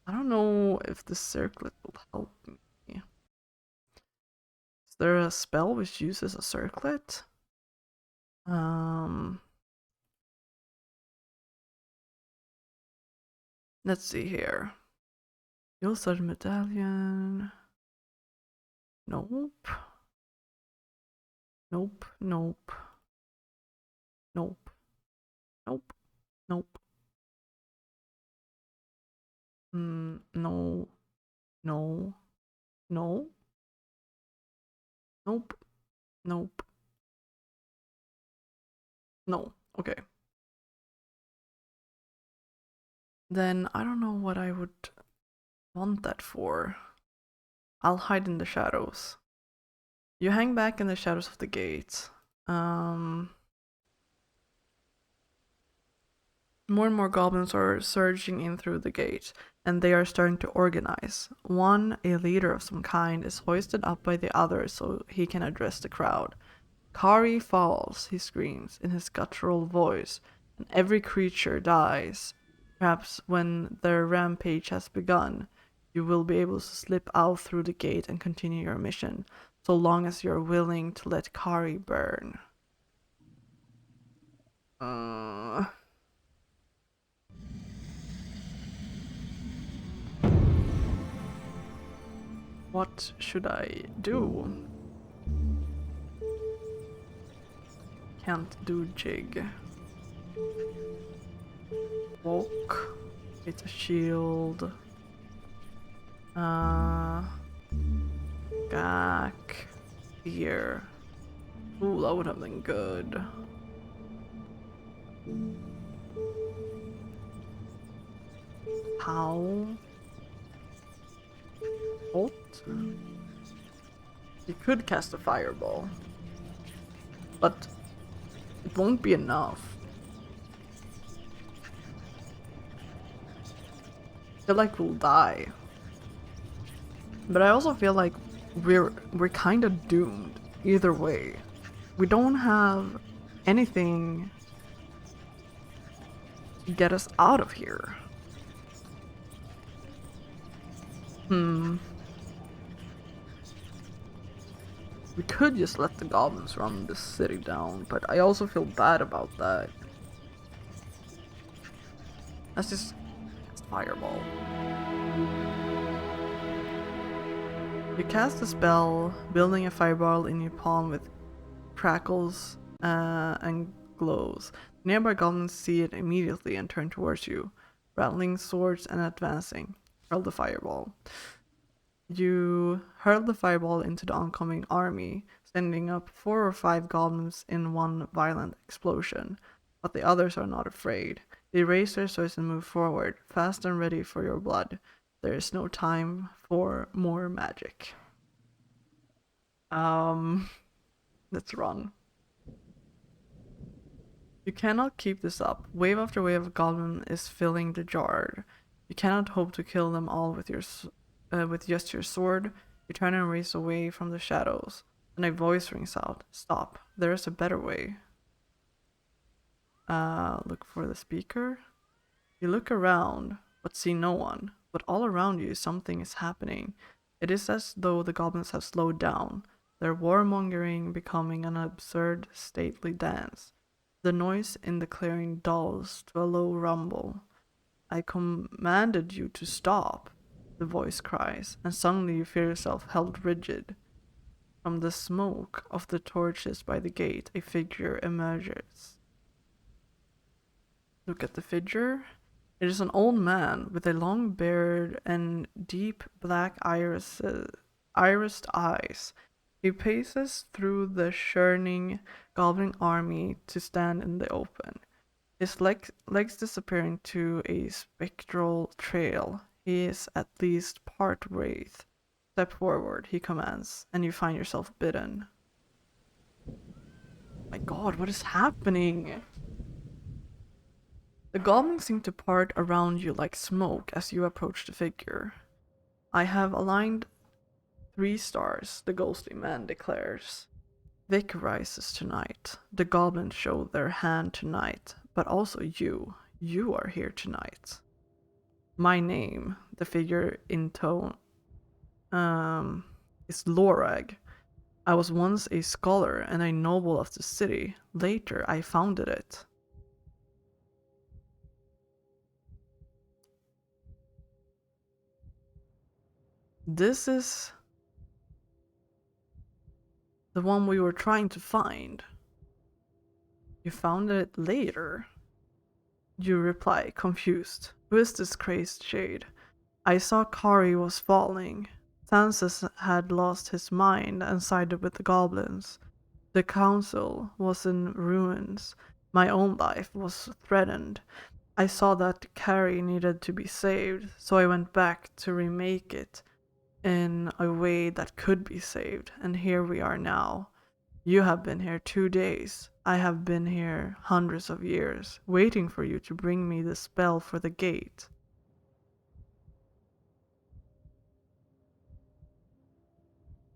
I don't know if the circlet will help me. Is there a spell which uses a circlet? Let's see here. You'll start a medallion. Nope. Nope. Nope. Nope. Nope. Nope. No. No. No. Nope. Nope. No. Okay. Then I don't know what I would want that for. I'll hide in the shadows. You hang back in the shadows of the gate. More and more goblins are surging in through the gate, and they are starting to organize. One, a leader of some kind, is hoisted up by the others so he can address the crowd. Kharé falls, he screams in his guttural voice, and every creature dies. Perhaps when their rampage has begun, you will be able to slip out through the gate and continue your mission, so long as you're willing to let Kharé burn. What should I do? Can't do jig. Walk. It's a shield. Gak. Here. Ooh, that would have been good. How? What? You could cast a fireball, but it won't be enough. I feel like we'll die. But I also feel like we're kind of doomed either way. We don't have anything to get us out of here. We could just let the goblins run this city down, but I also feel bad about that. Let's just fireball. You cast a spell, building a fireball in your palm with crackles and glows. Nearby goblins see it immediately and turn towards you, rattling swords and advancing. Hurl the fireball. You hurl the fireball into the oncoming army, sending up 4 or 5 goblins in one violent explosion. But the others are not afraid. They raise their swords and move forward, fast and ready for your blood. There is no time for more magic. Let's run. You cannot keep this up. Wave after wave of goblin is filling the yard. You cannot hope to kill them all with just your sword. You turn and race away from the shadows. And a voice rings out. Stop. There is a better way. Look for the speaker. You look around, but see no one. But all around you, something is happening. It is as though the goblins have slowed down, their warmongering becoming an absurd, stately dance. The noise in the clearing dulls to a low rumble. I commanded you to stop, the voice cries, and suddenly you feel yourself held rigid. From the smoke of the torches by the gate, a figure emerges. Look at the figure. It is an old man with a long beard and deep black irised eyes. He paces through the churning goblin army to stand in the open. His legs disappear into a spectral trail. He is at least part wraith. Step forward, he commands, and you find yourself bitten. My god, what is happening? The goblins seem to part around you like smoke as you approach the figure. I have aligned 3 stars, the ghostly man declares. Vic rises tonight. The goblins show their hand tonight, but also you. You are here tonight. My name, the figure intone, is Lorag. I was once a scholar and a noble of the city. Later, I founded it. This is the one we were trying to find. You founded it later? You reply, confused. Who is this crazed shade? I saw Kharé was falling. Tansis had lost his mind and sided with the goblins. The council was in ruins. My own life was threatened. I saw that Kharé needed to be saved, so I went back to remake it in a way that could be saved, and here we are now. You have been here 2 days. I have been here hundreds of years, waiting for you to bring me the spell for the gate.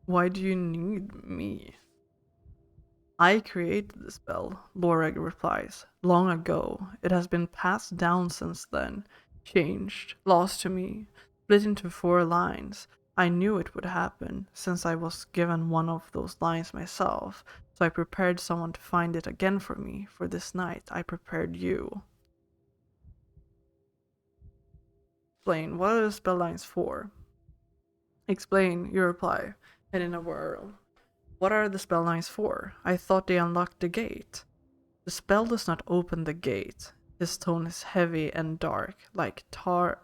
Why do you need me? I created the spell, Loreg replies. Long ago. It has been passed down since then. Changed. Lost to me. Split into 4 lines. I knew it would happen, since I was given one of those lines myself, so I prepared someone to find it again for me. For this night, I prepared you. Explain, what are the spell lines for? Explain, you reply, and in a whirl. What are the spell lines for? I thought they unlocked the gate. The spell does not open the gate. His tone is heavy and dark, like tar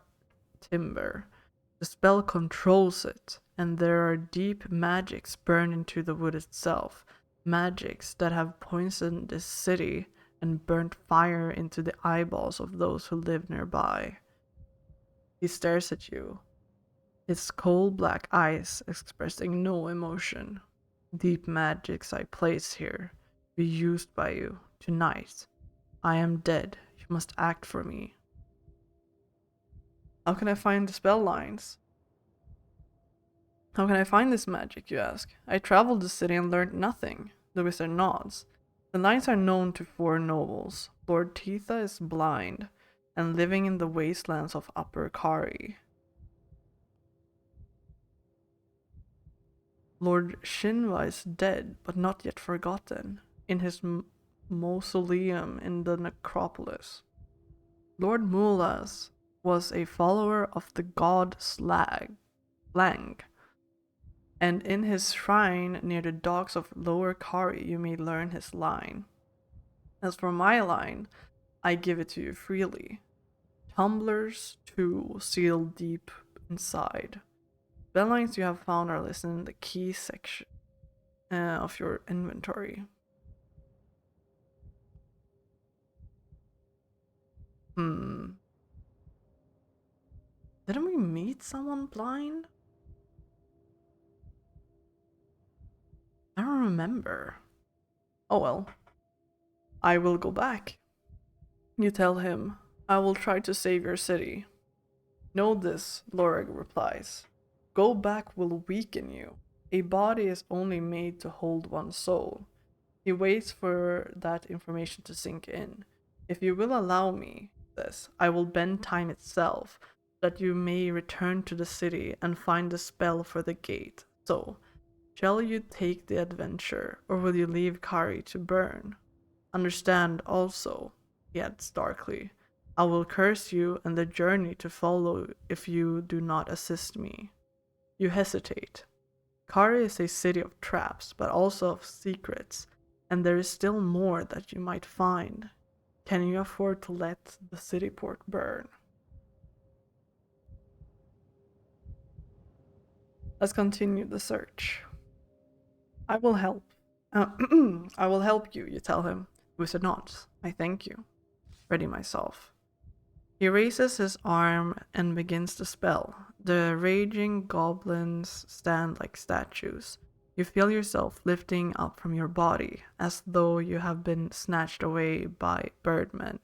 timber. The spell controls it, and there are deep magics burned into the wood itself. Magics that have poisoned this city and burnt fire into the eyeballs of those who live nearby. He stares at you, his cold black eyes expressing no emotion. Deep magics I place here, be used by you, tonight. I am dead, you must act for me. How can I find the spell lines? How can I find this magic, you ask? I traveled the city and learned nothing. The wizard nods. The lines are known to 4 nobles. Lord Titha is blind, and living in the wastelands of Upper Kharé. Lord Shinva is dead, but not yet forgotten, in his mausoleum in the necropolis. Lord Mulas was a follower of the god Lang. And in his shrine near the docks of Lower Kharé, you may learn his line. As for my line, I give it to you freely. Tumblers, too, sealed deep inside. Spell you have found are listed in the key section of your inventory. Hmm. Didn't we meet someone blind? I don't remember. Oh well. I will go back. You tell him, I will try to save your city. Know this, Loreg replies. Go back will weaken you. A body is only made to hold one soul. He waits for that information to sink in. If you will allow me this, I will bend time itself, that you may return to the city and find the spell for the gate. So, shall you take the adventure, or will you leave Kari to burn? Understand also, he adds darkly, I will curse you and the journey to follow if you do not assist me. You hesitate. Kari is a city of traps, but also of secrets, and there is still more that you might find. Can you afford to let the city port burn? Let's continue the search. I will help. I will help you, you tell him. With a nod, I thank you. Ready myself. He raises his arm and begins the spell. The raging goblins stand like statues. You feel yourself lifting up from your body, as though you have been snatched away by birdmen.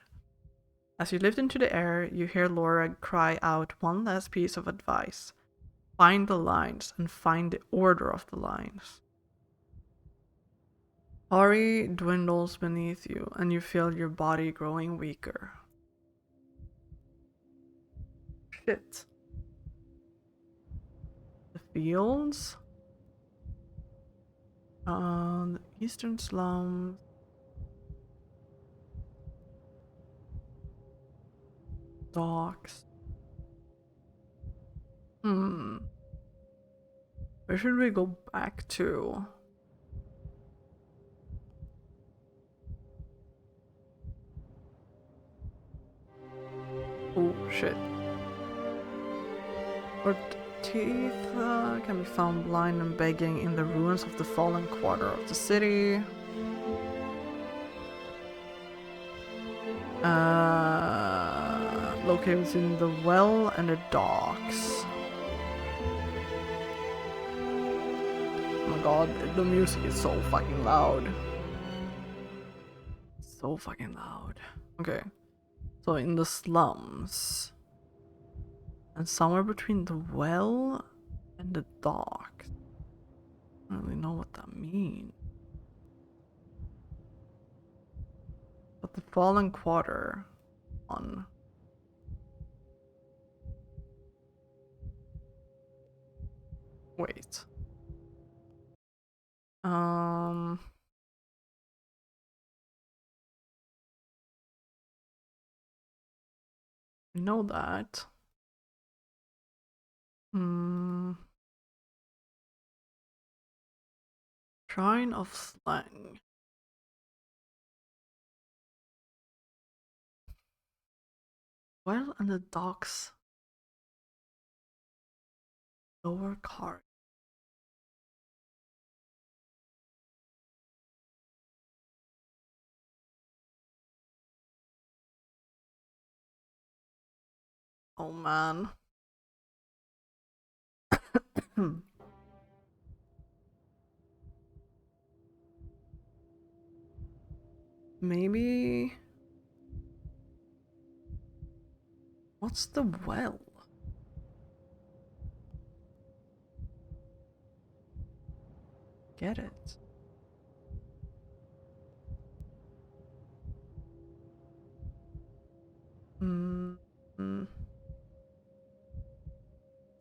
As you lift into the air, you hear Laura cry out one last piece of advice. Find the lines and find the order of the lines. Ari dwindles beneath you, and you feel your body growing weaker. Shit. The fields? The eastern slums. Docks. Where should we go back to? Oh, shit. Our teeth can be found blind and begging in the ruins of the fallen quarter of the city. Located between the well and the docks. Oh my god, the music is so fucking loud. So fucking loud. Okay. So in the slums. And somewhere between the well and the docks. I don't really know what that means. But the fallen quarter on. Wait. I know that. Shrine of Slang. Well, and the docks. Lower card. Oh man. Maybe. What's the well? Get it.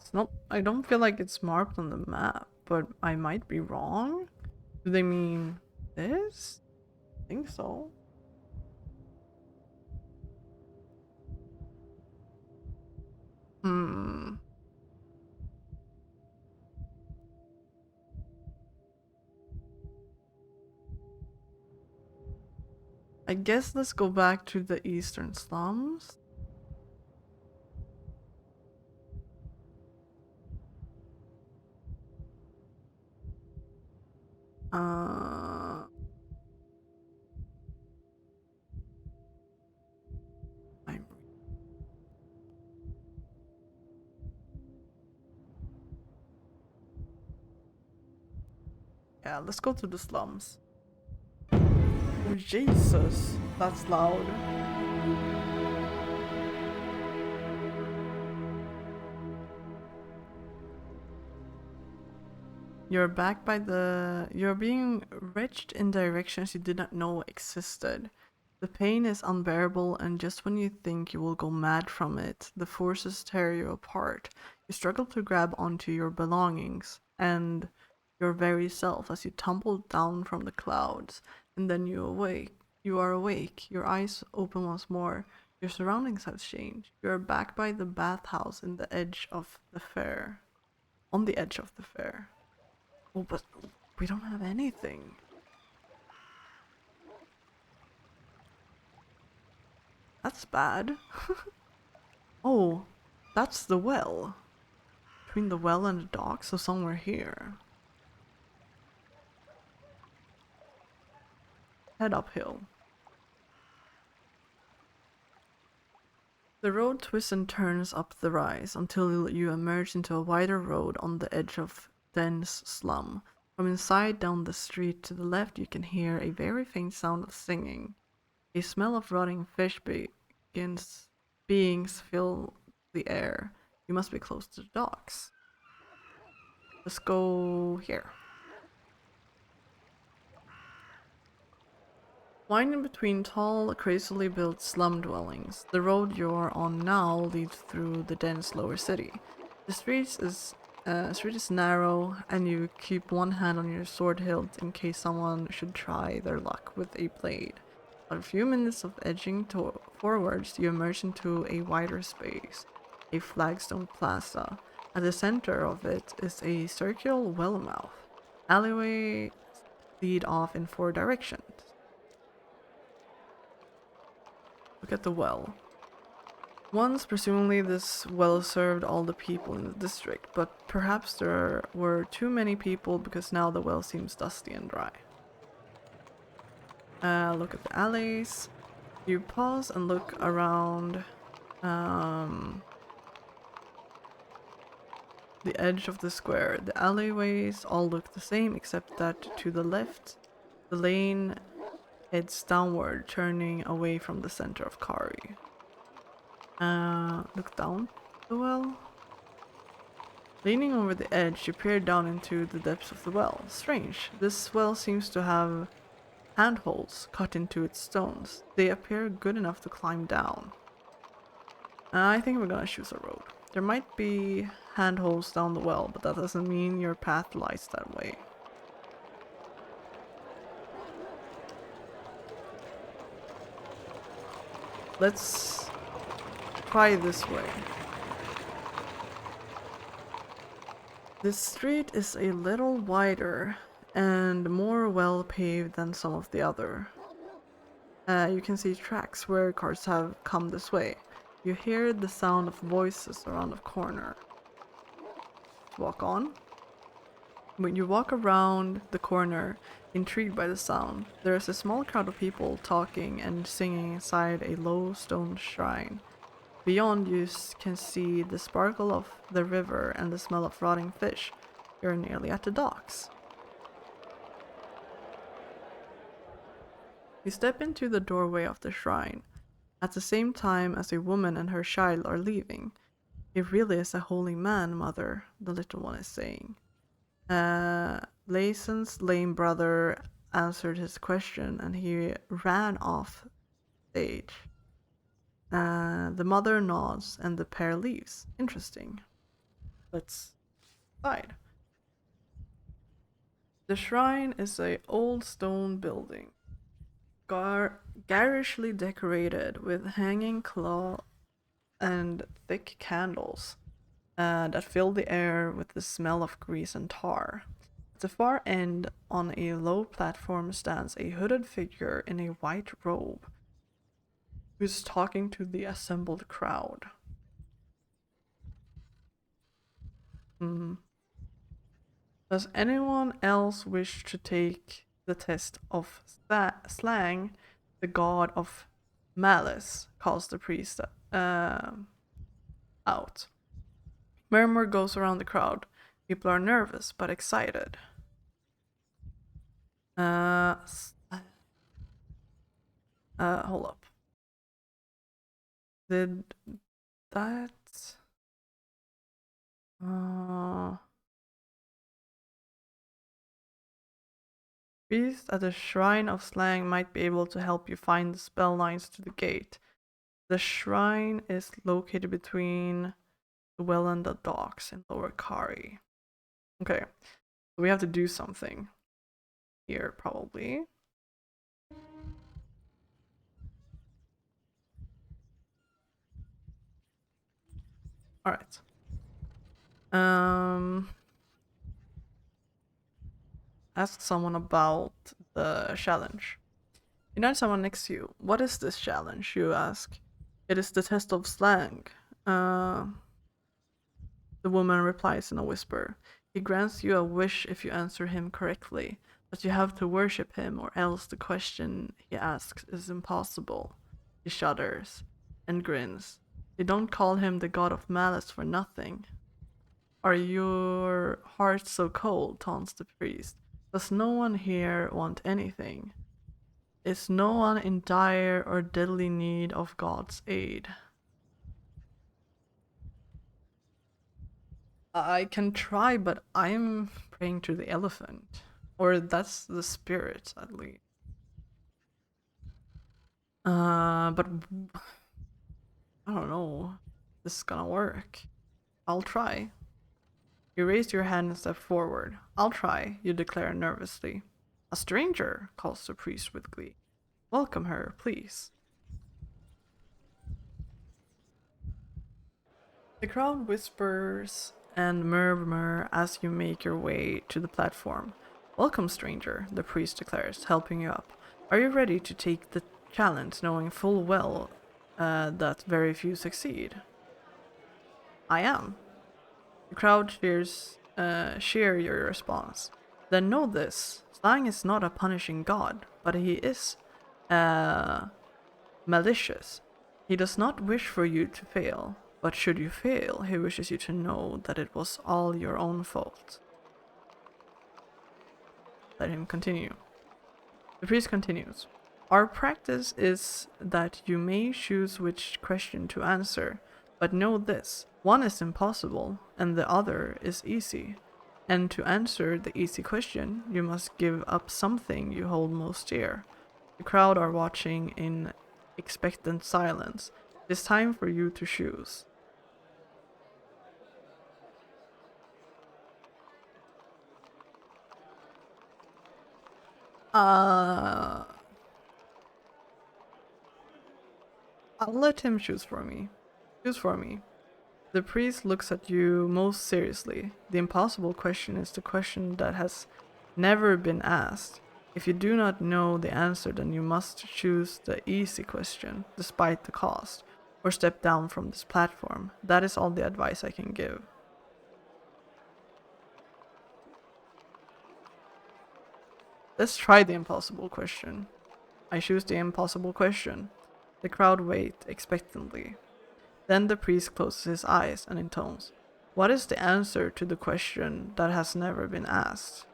It's not. I don't feel like it's marked on the map, but I might be wrong. Do they mean this? I think so. I guess let's go back to the eastern slums. Uh, I'm yeah, let's go to the slums. Oh, Jesus, that's loud. You're back by the. You're being wrenched in directions you did not know existed. The pain is unbearable, and just when you think you will go mad from it, the forces tear you apart. You struggle to grab onto your belongings and your very self as you tumble down from the clouds, and then you awake. You are awake, your eyes open once more. Your surroundings have changed. You are back by the bathhouse in the edge of the fair. On the edge of the fair. Oh, but we don't have anything. That's bad. Oh, that's the well. Between the well and the dock, so somewhere here. Head uphill. The road twists and turns up the rise until you emerge into a wider road on the edge of dense slum. From inside down the street to the left, you can hear a very faint sound of singing. A smell of rotting fish beings fill the air. You must be close to the docks. Let's go here. Winding between tall, crazily built slum dwellings, the road you're on now leads through the dense lower city. The street is narrow, and you keep one hand on your sword hilt in case someone should try their luck with a blade. But a few minutes of edging forwards, you emerge into a wider space, a flagstone plaza. At the center of it is a circular well mouth. Alleyways lead off in four directions. Look at the well. Once, presumably, this well served all the people in the district, but perhaps there were too many people because now the well seems dusty and dry. Look at the alleys. You pause and look around the edge of the square. The alleyways all look the same except that to the left, the lane heads downward, turning away from the center of Kharé. Look down the well. Leaning over the edge, you peer down into the depths of the well. Strange. This well seems to have handholds cut into its stones. They appear good enough to climb down. I think we're gonna choose a road. There might be handholds down the well, but that doesn't mean your path lies that way. Let's try this way. This street is a little wider and more well paved than some of the other. You can see tracks where cars have come this way. You hear the sound of voices around the corner. Walk on. When you walk around the corner, intrigued by the sound, there is a small crowd of people talking and singing inside a low stone shrine. Beyond, you can see the sparkle of the river and the smell of rotting fish. You're nearly at the docks. You step into the doorway of the shrine, at the same time as a woman and her child are leaving. He really is a holy man, mother, the little one is saying. Lason's lame brother answered his question and he ran off stage. The mother nods and the pair leaves. Interesting. Let's side. The shrine is a old stone building, garishly decorated with hanging cloth and thick candles that fill the air with the smell of grease and tar. At the far end, on a low platform, stands a hooded figure in a white robe who's talking to the assembled crowd. Does anyone else wish to take the test of slang? The god of malice, calls the priest out. Murmur goes around the crowd. People are nervous but excited. Hold up. Did that? Priest at the Shrine of Slang might be able to help you find the spell lines to the gate. The shrine is located between the well and the docks in Lower Kharé. Okay, so we have to do something here, probably. Alright. Ask someone about the challenge. You know someone next to you. What is this challenge? You ask. It is the test of slang. The woman replies in a whisper. He grants you a wish if you answer him correctly, but you have to worship him or else the question he asks is impossible. He shudders and grins. They don't call him the god of malice for nothing. Are your hearts so cold? Taunts the priest. Does no one here want anything? Is no one in dire or deadly need of God's aid? I can try, but I'm praying to the elephant. Or that's the spirit, at least. But I don't know. This is gonna work. I'll try. You raise your hand and step forward. I'll try, you declare nervously. A stranger, calls the priest with glee. Welcome her, please. The crowd whispers and murmur as you make your way to the platform. Welcome, stranger, the priest declares, helping you up. Are you ready to take the challenge, knowing full well that very few succeed? I am. The crowd cheer your response. Then know this: Slang is not a punishing god, but he is malicious. He does not wish for you to fail, but should you fail, he wishes you to know that it was all your own fault. Let him continue. The priest continues. Our practice is that you may choose which question to answer, but know this: one is impossible, and the other is easy. And to answer the easy question, you must give up something you hold most dear. The crowd are watching in expectant silence. It is time for you to choose. I'll let him choose for me. Choose for me. The priest looks at you most seriously. The impossible question is the question that has never been asked. If you do not know the answer, then you must choose the easy question, despite the cost, or step down from this platform. That is all the advice I can give. Let's try the impossible question. I choose the impossible question. The crowd wait expectantly. Then the priest closes his eyes and intones, what is the answer to the question that has never been asked?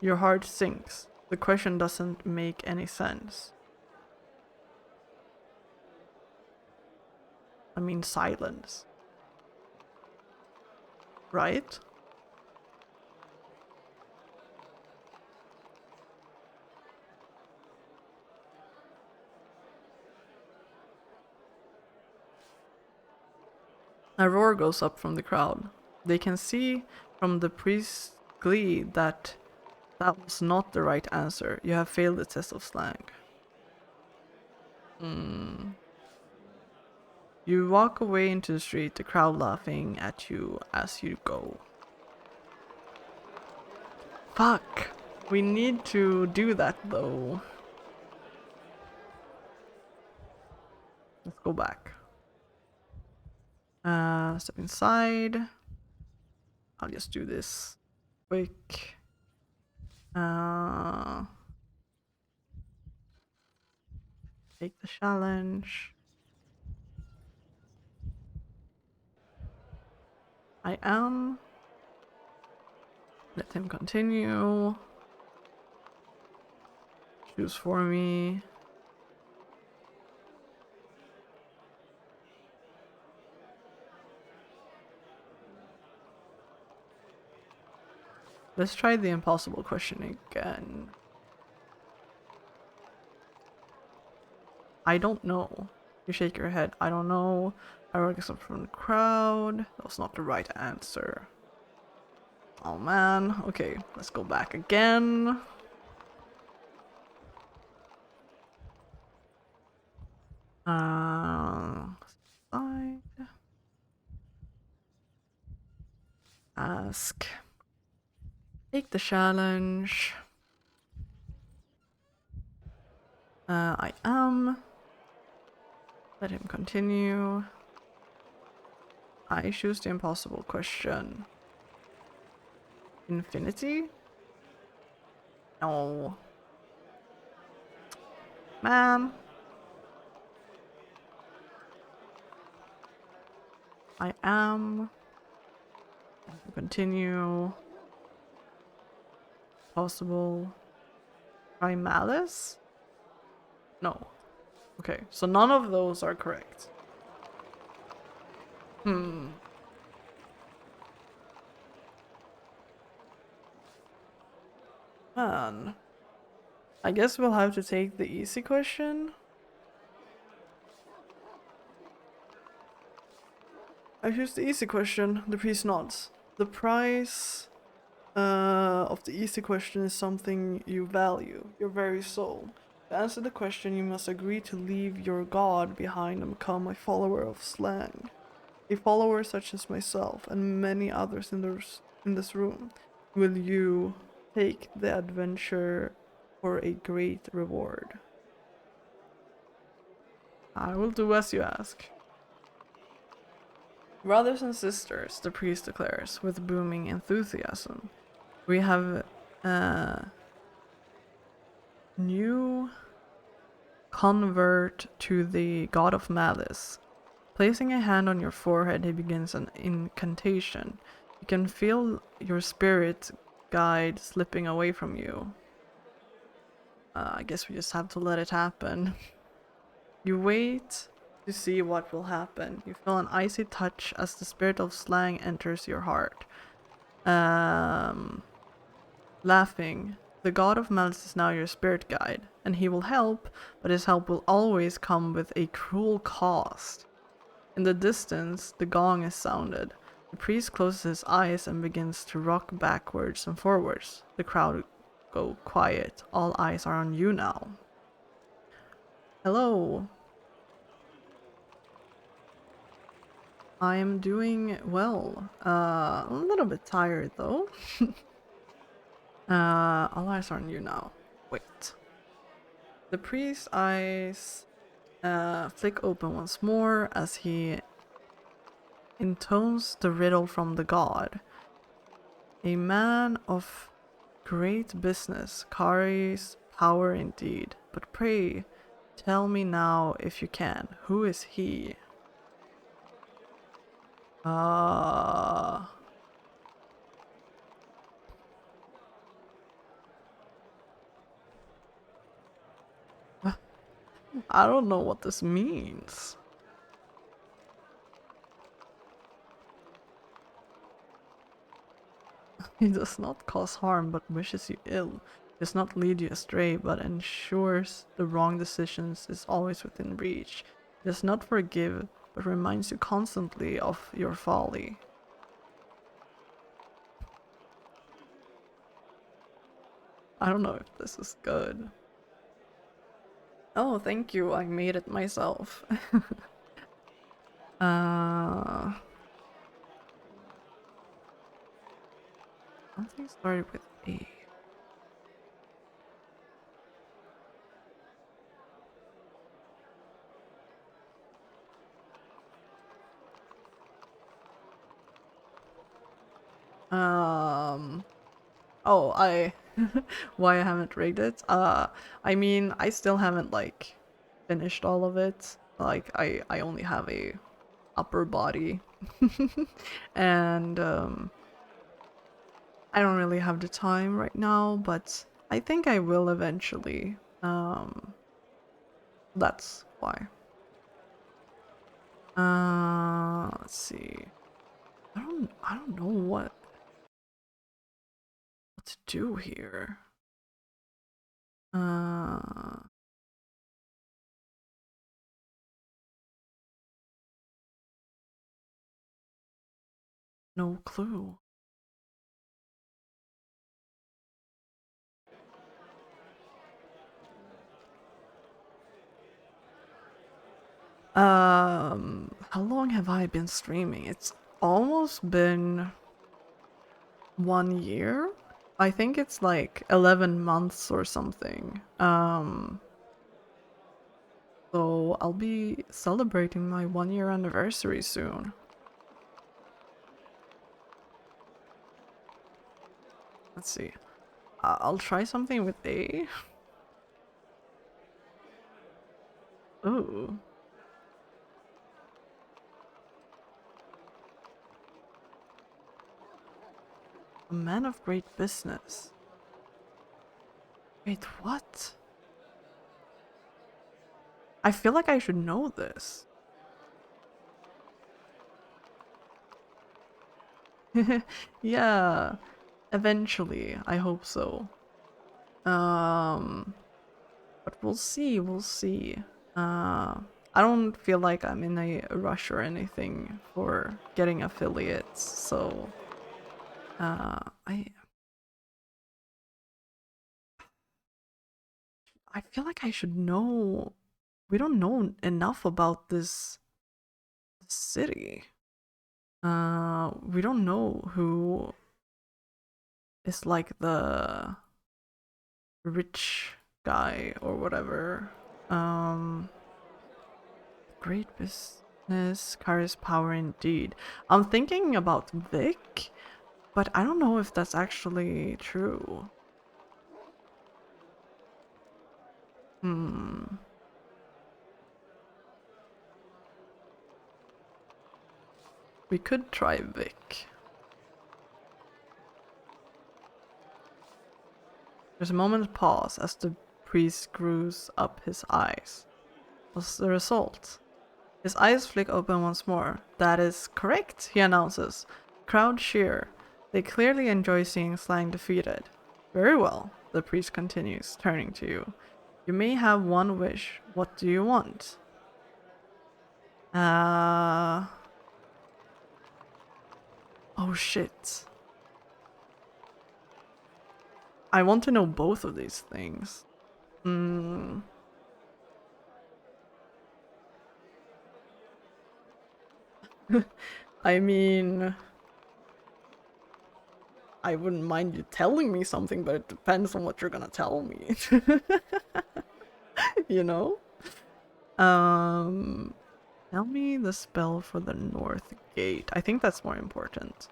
Your heart sinks. The question doesn't make any sense. I mean, silence. Right? A roar goes up from the crowd. They can see from the priest's glee that that was not the right answer. You have failed the test of slang. You You walk away into the street, the crowd laughing at you as you go. Fuck! We need to do that though. Let's go back. Step inside. I'll just do this quick. Take the challenge. I am. Let him continue. Choose for me. Let's try the impossible question again. I don't know. You shake your head. I don't know. I work up from the crowd. That was not the right answer. Oh man. Okay, let's go back again. Side. Ask. Take the challenge. I am. Let him continue. I choose the impossible question. Infinity? No. Man. I am. Continue. Possible. Try malice? No. Okay, so none of those are correct. Man. I guess we'll have to take the easy question. I choose the easy question. The priest nods. The price of the easy question is something you value, your very soul. To answer the question, you must agree to leave your god behind and become a follower of slang. A follower such as myself and many others in this room. Will you take the adventure for a great reward? I will do as you ask. Brothers and sisters, the priest declares with booming enthusiasm, we have a new convert to the god of malice. Placing a hand on your forehead, he begins an incantation. You can feel your spirit guide slipping away from you. I guess we just have to let it happen. You wait to see what will happen. You feel an icy touch as the spirit of slang enters your heart. Laughing. The god of malice is now your spirit guide, and he will help, but his help will always come with a cruel cost. In the distance, the gong is sounded. The priest closes his eyes and begins to rock backwards and forwards. The crowd go quiet. All eyes are on you now. Hello. I am doing well. A little bit tired though. All eyes are on you now. Wait. The priest's eyes flick open once more as he intones the riddle from the god. A man of great business, Kharé's power indeed. But pray, tell me now if you can, who is he? I don't know what this means. He does not cause harm but wishes you ill. He does not lead you astray but ensures the wrong decisions is always within reach. He does not forgive but reminds you constantly of your folly. I don't know if this is good. Oh, thank you. I made it myself. Something started with A. Oh, why I haven't rated? I mean, I still haven't like finished all of it. Like, I only have a upper body, and I don't really have the time right now. But I think I will eventually. That's why. Let's see. I don't know what to do here. Uh, no clue. How long have I been streaming? It's almost been 1 year. I think it's like 11 months or something. So I'll be celebrating my 1 year anniversary soon. Let's see. I'll try something with A. Ooh. A man of great business. Wait, what? I feel like I should know this. Yeah, eventually. I hope so. But we'll see, we'll see. I don't feel like I'm in a rush or anything for getting affiliates, so I feel like I should know. We don't know enough about this city. We don't know who is like the rich guy or whatever. Great business, Kharé's power indeed. I'm thinking about Vic, but I don't know if that's actually true. Hmm. We could try Vic. There's a moment's pause as the priest screws up his eyes. What's the result? His eyes flick open once more. That is correct, he announces. Crowd cheer. They clearly enjoy seeing Slang defeated. Very well, the priest continues, turning to you. You may have one wish. What do you want? Oh shit. I want to know both of these things. Hmm. I mean, I wouldn't mind you telling me something, but it depends on what you're gonna tell me. You know? Um, Tell me the spell for the north gate. I think that's more important.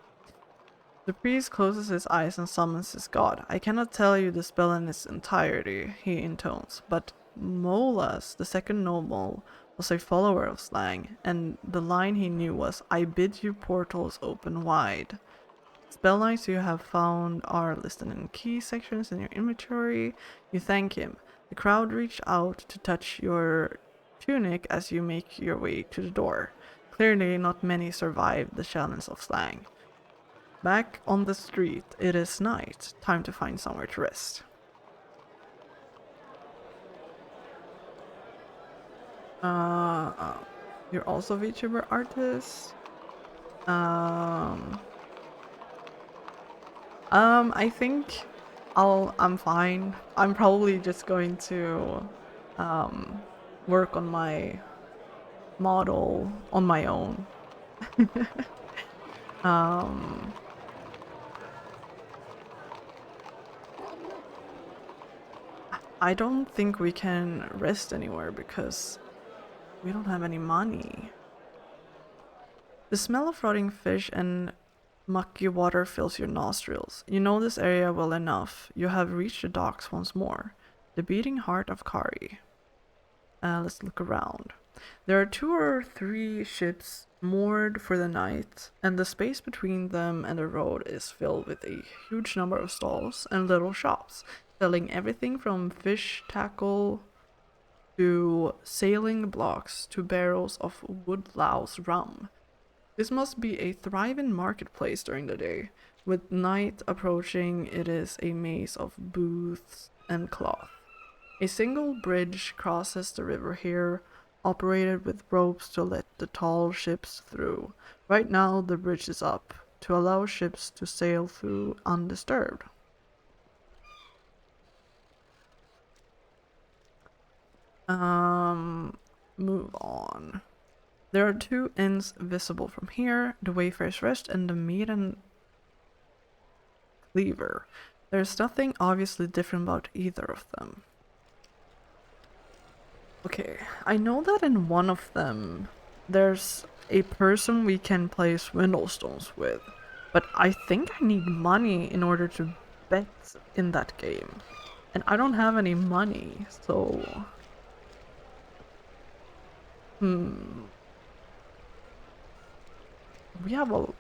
The priest closes his eyes and summons his god. I cannot tell you the spell in its entirety, he intones, but Molas, the second noble, was a follower of slang, and the line he knew was, I bid you portals open wide. Spell lines you have found are listed in key sections in your inventory. You thank him. The crowd reach out to touch your tunic as you make your way to the door. Clearly, not many survive the challenge of slang. Back on the street, it is night. Time to find somewhere to rest. You're also a VTuber artist. Um, I think I'm fine. I'm probably just going to, work on my model on my own. um, I don't think we can rest anywhere because we don't have any money. The smell of rotting fish and mucky water fills your nostrils. You know this area well enough. You have reached the docks once more. The beating heart of Kharé. Let's look around. There are 2 or 3 ships moored for the night, and the space between them and the road is filled with a huge number of stalls and little shops, selling everything from fish tackle to sailing blocks to barrels of woodlouse rum. This must be a thriving marketplace during the day. With night approaching, it is a maze of booths and cloth. A single bridge crosses the river here, operated with ropes to let the tall ships through. Right now, the bridge is up to allow ships to sail through undisturbed. Move on. There are 2 inns visible from here, the Wayfarer's Rest and the Meat and Cleaver. There's nothing obviously different about either of them. Okay, I know that in one of them there's a person we can play swindle stones with, but I think I need money in order to bet in that game. And I don't have any money, so... We have a...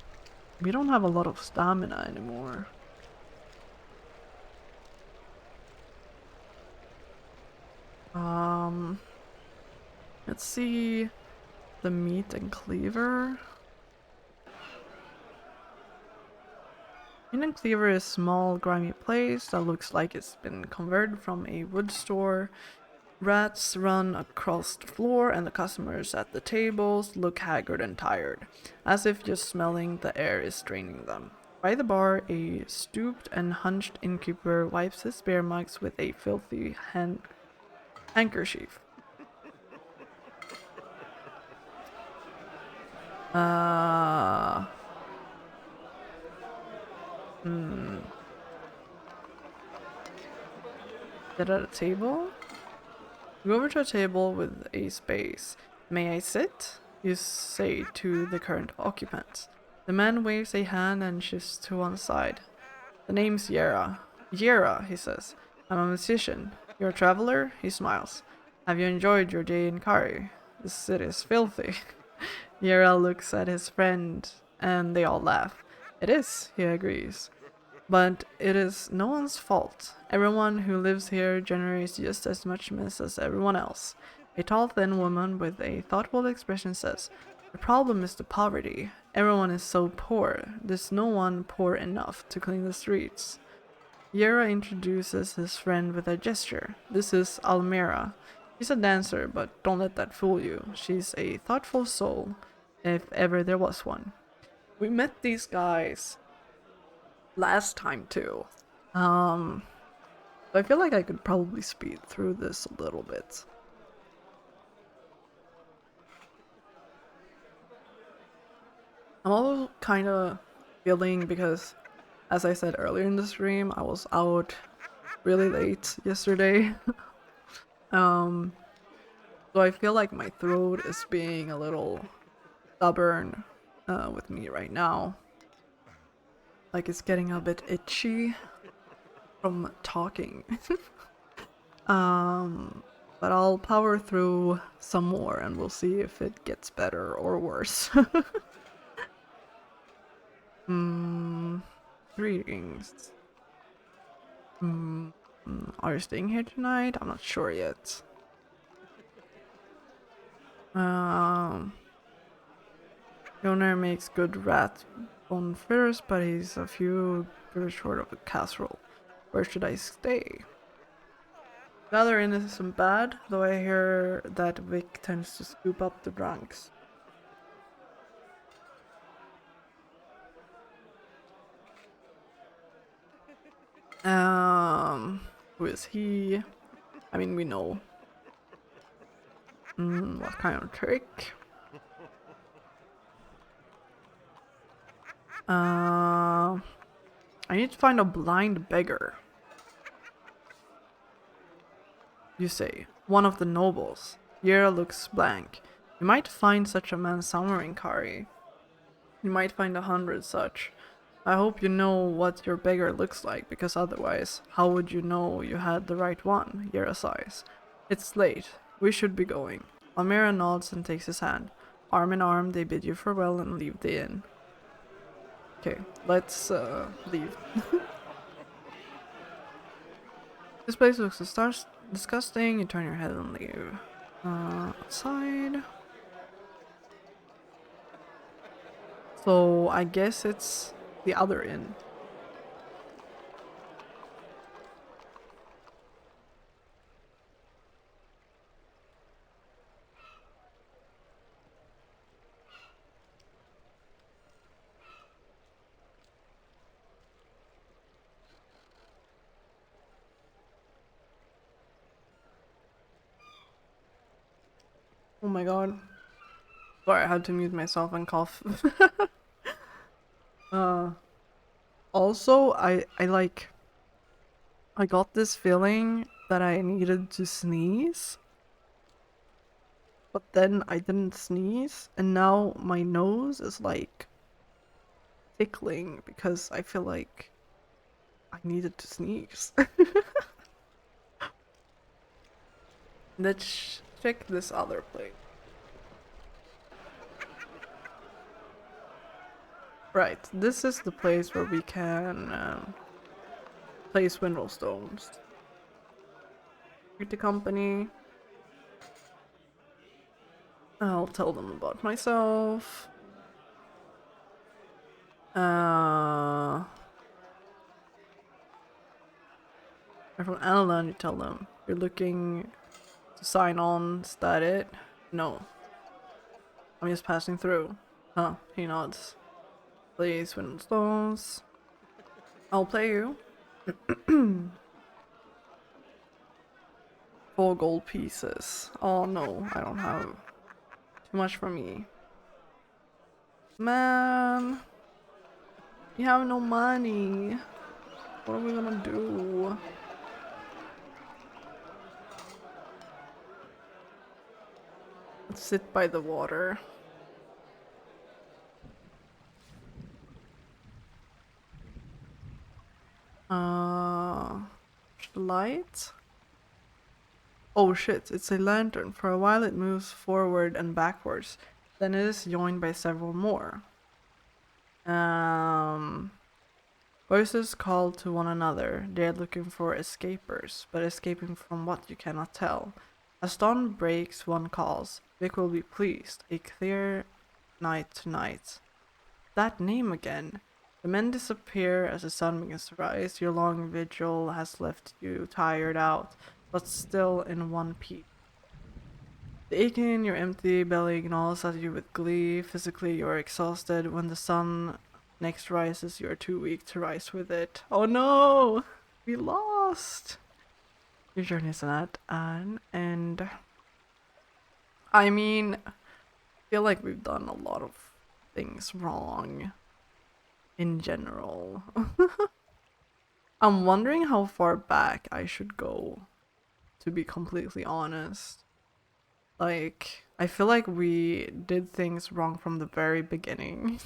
We don't have a lot of stamina anymore. Let's see the Meat and Cleaver. Meat and Cleaver is a small, grimy place that looks like it's been converted from a wood store. Rats run across the floor, and the customers at the tables look haggard and tired, as if just smelling the air is draining them. By the bar, a stooped and hunched innkeeper wipes his beer mugs with a filthy handkerchief. Sit at a table? You go over to a table with a space. May I sit? You say to the current occupant. The man waves a hand and shifts to one side. The name's Yera. Yera, he says. I'm a musician. You're a traveler? He smiles. Have you enjoyed your day in Kharé? The city is filthy. Yera looks at his friend and they all laugh. It is, he agrees. But it is no one's fault. Everyone who lives here generates just as much mess as everyone else. A tall, thin woman with a thoughtful expression says, the problem is the poverty. Everyone is so poor. There's no one poor enough to clean the streets. Yera introduces his friend with a gesture. This is Almira. She's a dancer, but don't let that fool you. She's a thoughtful soul, if ever there was one. We met these guys last time too. I feel like I could probably speed through this a little bit. I'm also kind of feeling, because as I said earlier in the stream, I was out really late yesterday. So I feel like my throat is being a little stubborn with me right now. Like it's getting a bit itchy from talking. But I'll power through some more and we'll see if it gets better or worse. Greetings. Are you staying here tonight? I'm not sure yet. The owner makes good rat bone fritters, but he's a few good short of a casserole. Where should I stay? The other inn isn't bad, though I hear that Vic tends to scoop up the drunks. Who is he? I mean, we know. What kind of trick? I need to find a blind beggar. You say, one of the nobles. Yera looks blank. You might find such a man somewhere in Kharé. You might find 100 such. I hope you know what your beggar looks like, because otherwise, how would you know you had the right one? Yera sighs. It's late. We should be going. Almira nods and takes his hand. Arm in arm, they bid you farewell and leave the inn. Okay, let's leave. This place looks disgusting. You turn your head and leave. Outside. So I guess it's the other inn. Oh my god. Sorry, I had to mute myself and cough. uh Also, I got this feeling that I needed to sneeze, but then I didn't sneeze, and now my nose is like tickling because I feel like I needed to sneeze. Let's check this other place. Right, this is the place where we can place window stones. Greet the company. I'll tell them about myself. They're from Analan, you tell them. You're looking to sign on, is that it? No. I'm just passing through. Huh, he nods. Please, window stones. I'll pay you. 4 gold pieces. Oh no, I don't have too much for me. Man, we have no money. What are we gonna do? Let's sit by the water. Light? Oh shit, it's a lantern. For a while it moves forward and backwards. Then it is joined by several more. Voices call to one another. They are looking for escapers, but escaping from what you cannot tell. As dawn breaks, one calls. Vic will be pleased. A clear night tonight. That name again. The men disappear as the sun begins to rise. Your long vigil has left you tired out, but still in one piece. The ache in your empty belly gnaws at you with glee. Physically, you are exhausted. When the sun next rises, you are too weak to rise with it. Oh no! We lost! Your journey is at an end. I mean, I feel like we've done a lot of things wrong in general. I'm wondering how far back I should go, to be completely honest. Like, I feel like we did things wrong from the very beginning.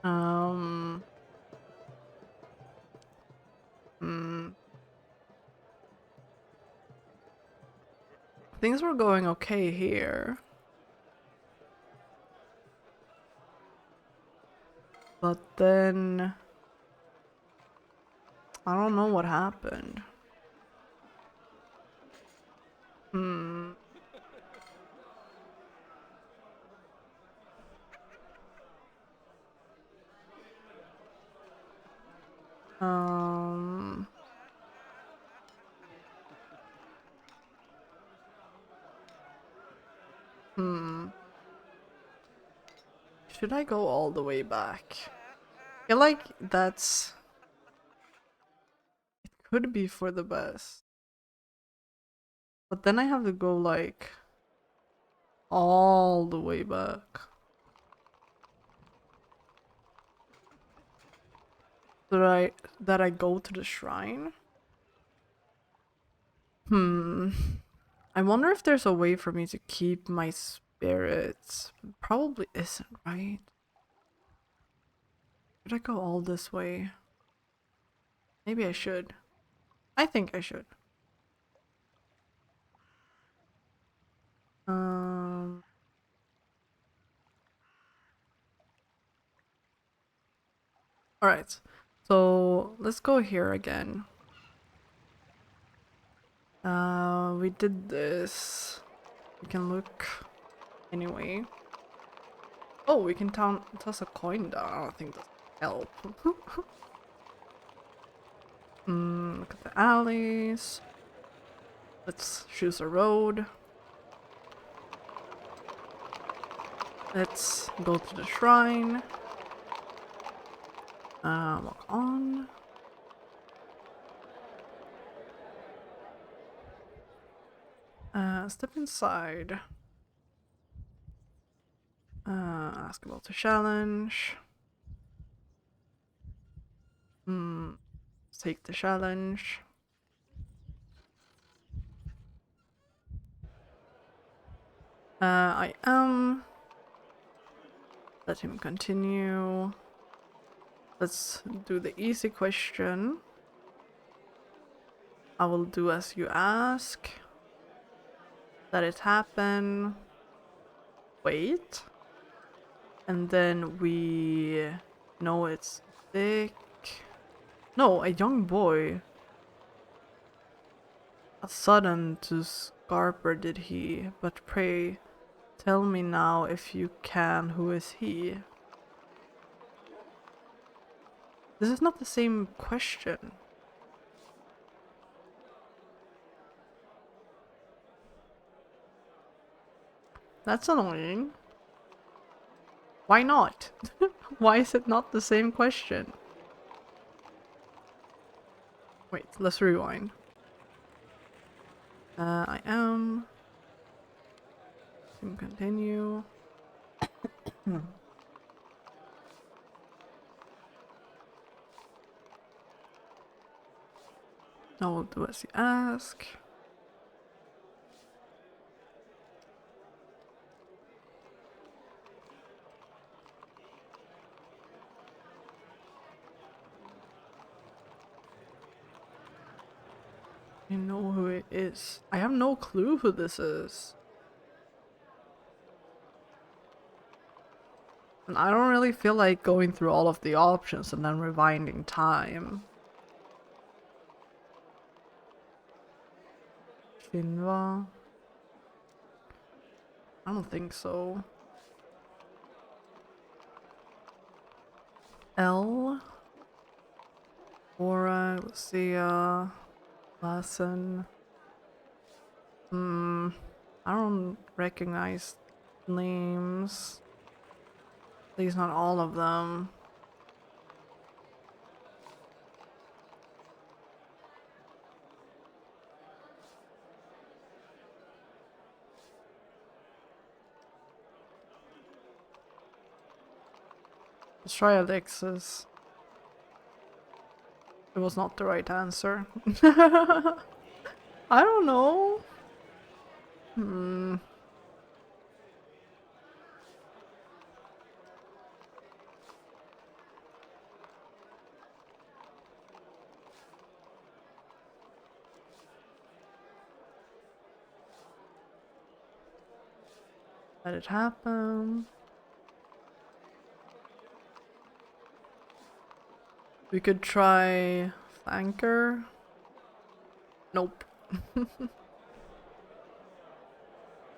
um, Things were going okay here. But then I don't know what happened. Hmm. Um. Hmm. Should I go all the way back? I feel like that's... It could be for the best. But then I have to go like all the way back. that I go to the shrine? I wonder if there's a way for me to keep my spirits. Probably isn't, right? Should I go all this way? Maybe I should. I think I should. Um. Alright. So let's go here again. We did this. We can look anyway. Oh, we can toss a coin down. I don't think that help. Look at the alleys. Let's choose a road. Let's go to the shrine. Walk on. Step inside. Ask about the challenge. Take the challenge. I am. Let him continue. Let's do the easy question. I will do as you ask. Let it happen. Wait. And then we know it's thick. No, a young boy. A sudden to Scarper did he, but pray, tell me now if you can, who is he? This is not the same question. That's annoying. Why not? Why is it not the same question? Wait, let's rewind. I am. Continue. Now we'll do as you ask. You know who it is. I have no clue who this is. And I don't really feel like going through all of the options and then rewinding time. Shinra? I don't think so. L? Aura, Lucia, Lassen. I don't recognize names. At least not all of them. Let's try Alexis. It was not the right answer. I don't know. Let it happen. We could try Flanker. Nope.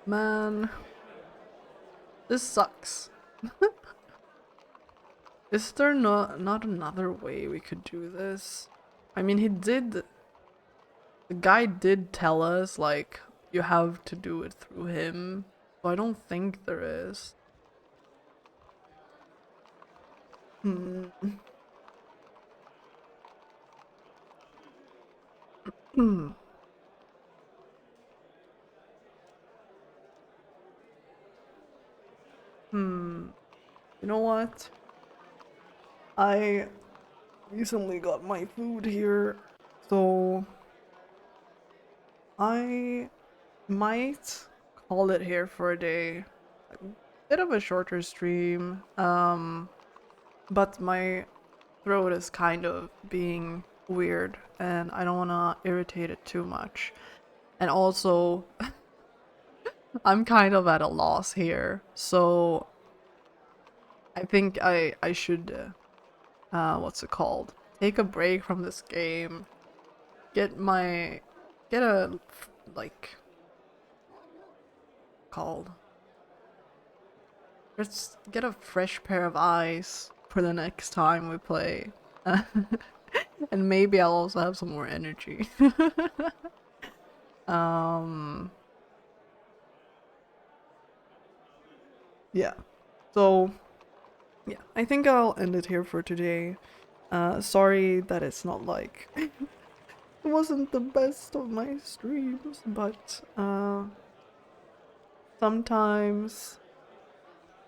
Man. This sucks. Is there not another way we could do this? I mean, the guy did tell us, like, you have to do it through him. So I don't think there is. You know what? I recently got my food here, so I might call it here for a day. A bit of a shorter stream, but my throat is kind of being weird, and I don't want to irritate it too much. And also, I'm kind of at a loss here, so I think I should what's it called? Take a break from this game. Get my get a like called. Just get a fresh pair of eyes for the next time we play. And maybe I'll also have some more energy. um yeah. So yeah, I think I'll end it here for today. Sorry that it's not like it wasn't the best of my streams, but sometimes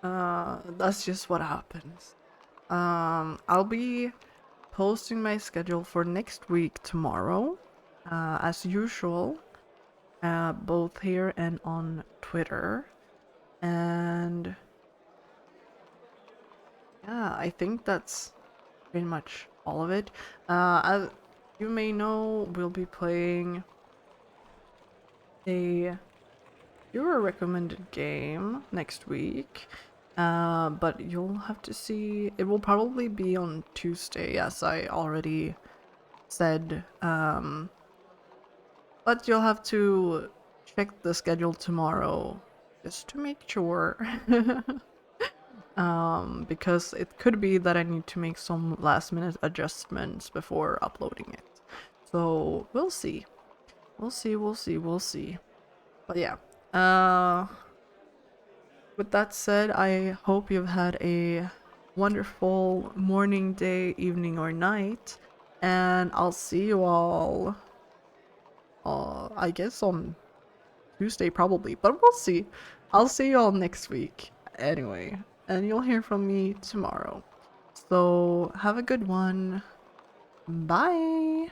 that's just what happens. I'll be posting my schedule for next week tomorrow, as usual, both here and on Twitter. And yeah, I think that's pretty much all of it. As you may know, we'll be playing a viewer recommended game next week. But you'll have to see. It will probably be on Tuesday, as I already said. But you'll have to check the schedule tomorrow just to make sure. Because it could be that I need to make some last minute adjustments before uploading it. So we'll see. We'll see. But yeah. With that said, I hope you've had a wonderful morning, day, evening, or night. And I'll see you all, I guess on Tuesday probably, but we'll see. I'll see you all next week anyway, and you'll hear from me tomorrow. So have a good one. Bye.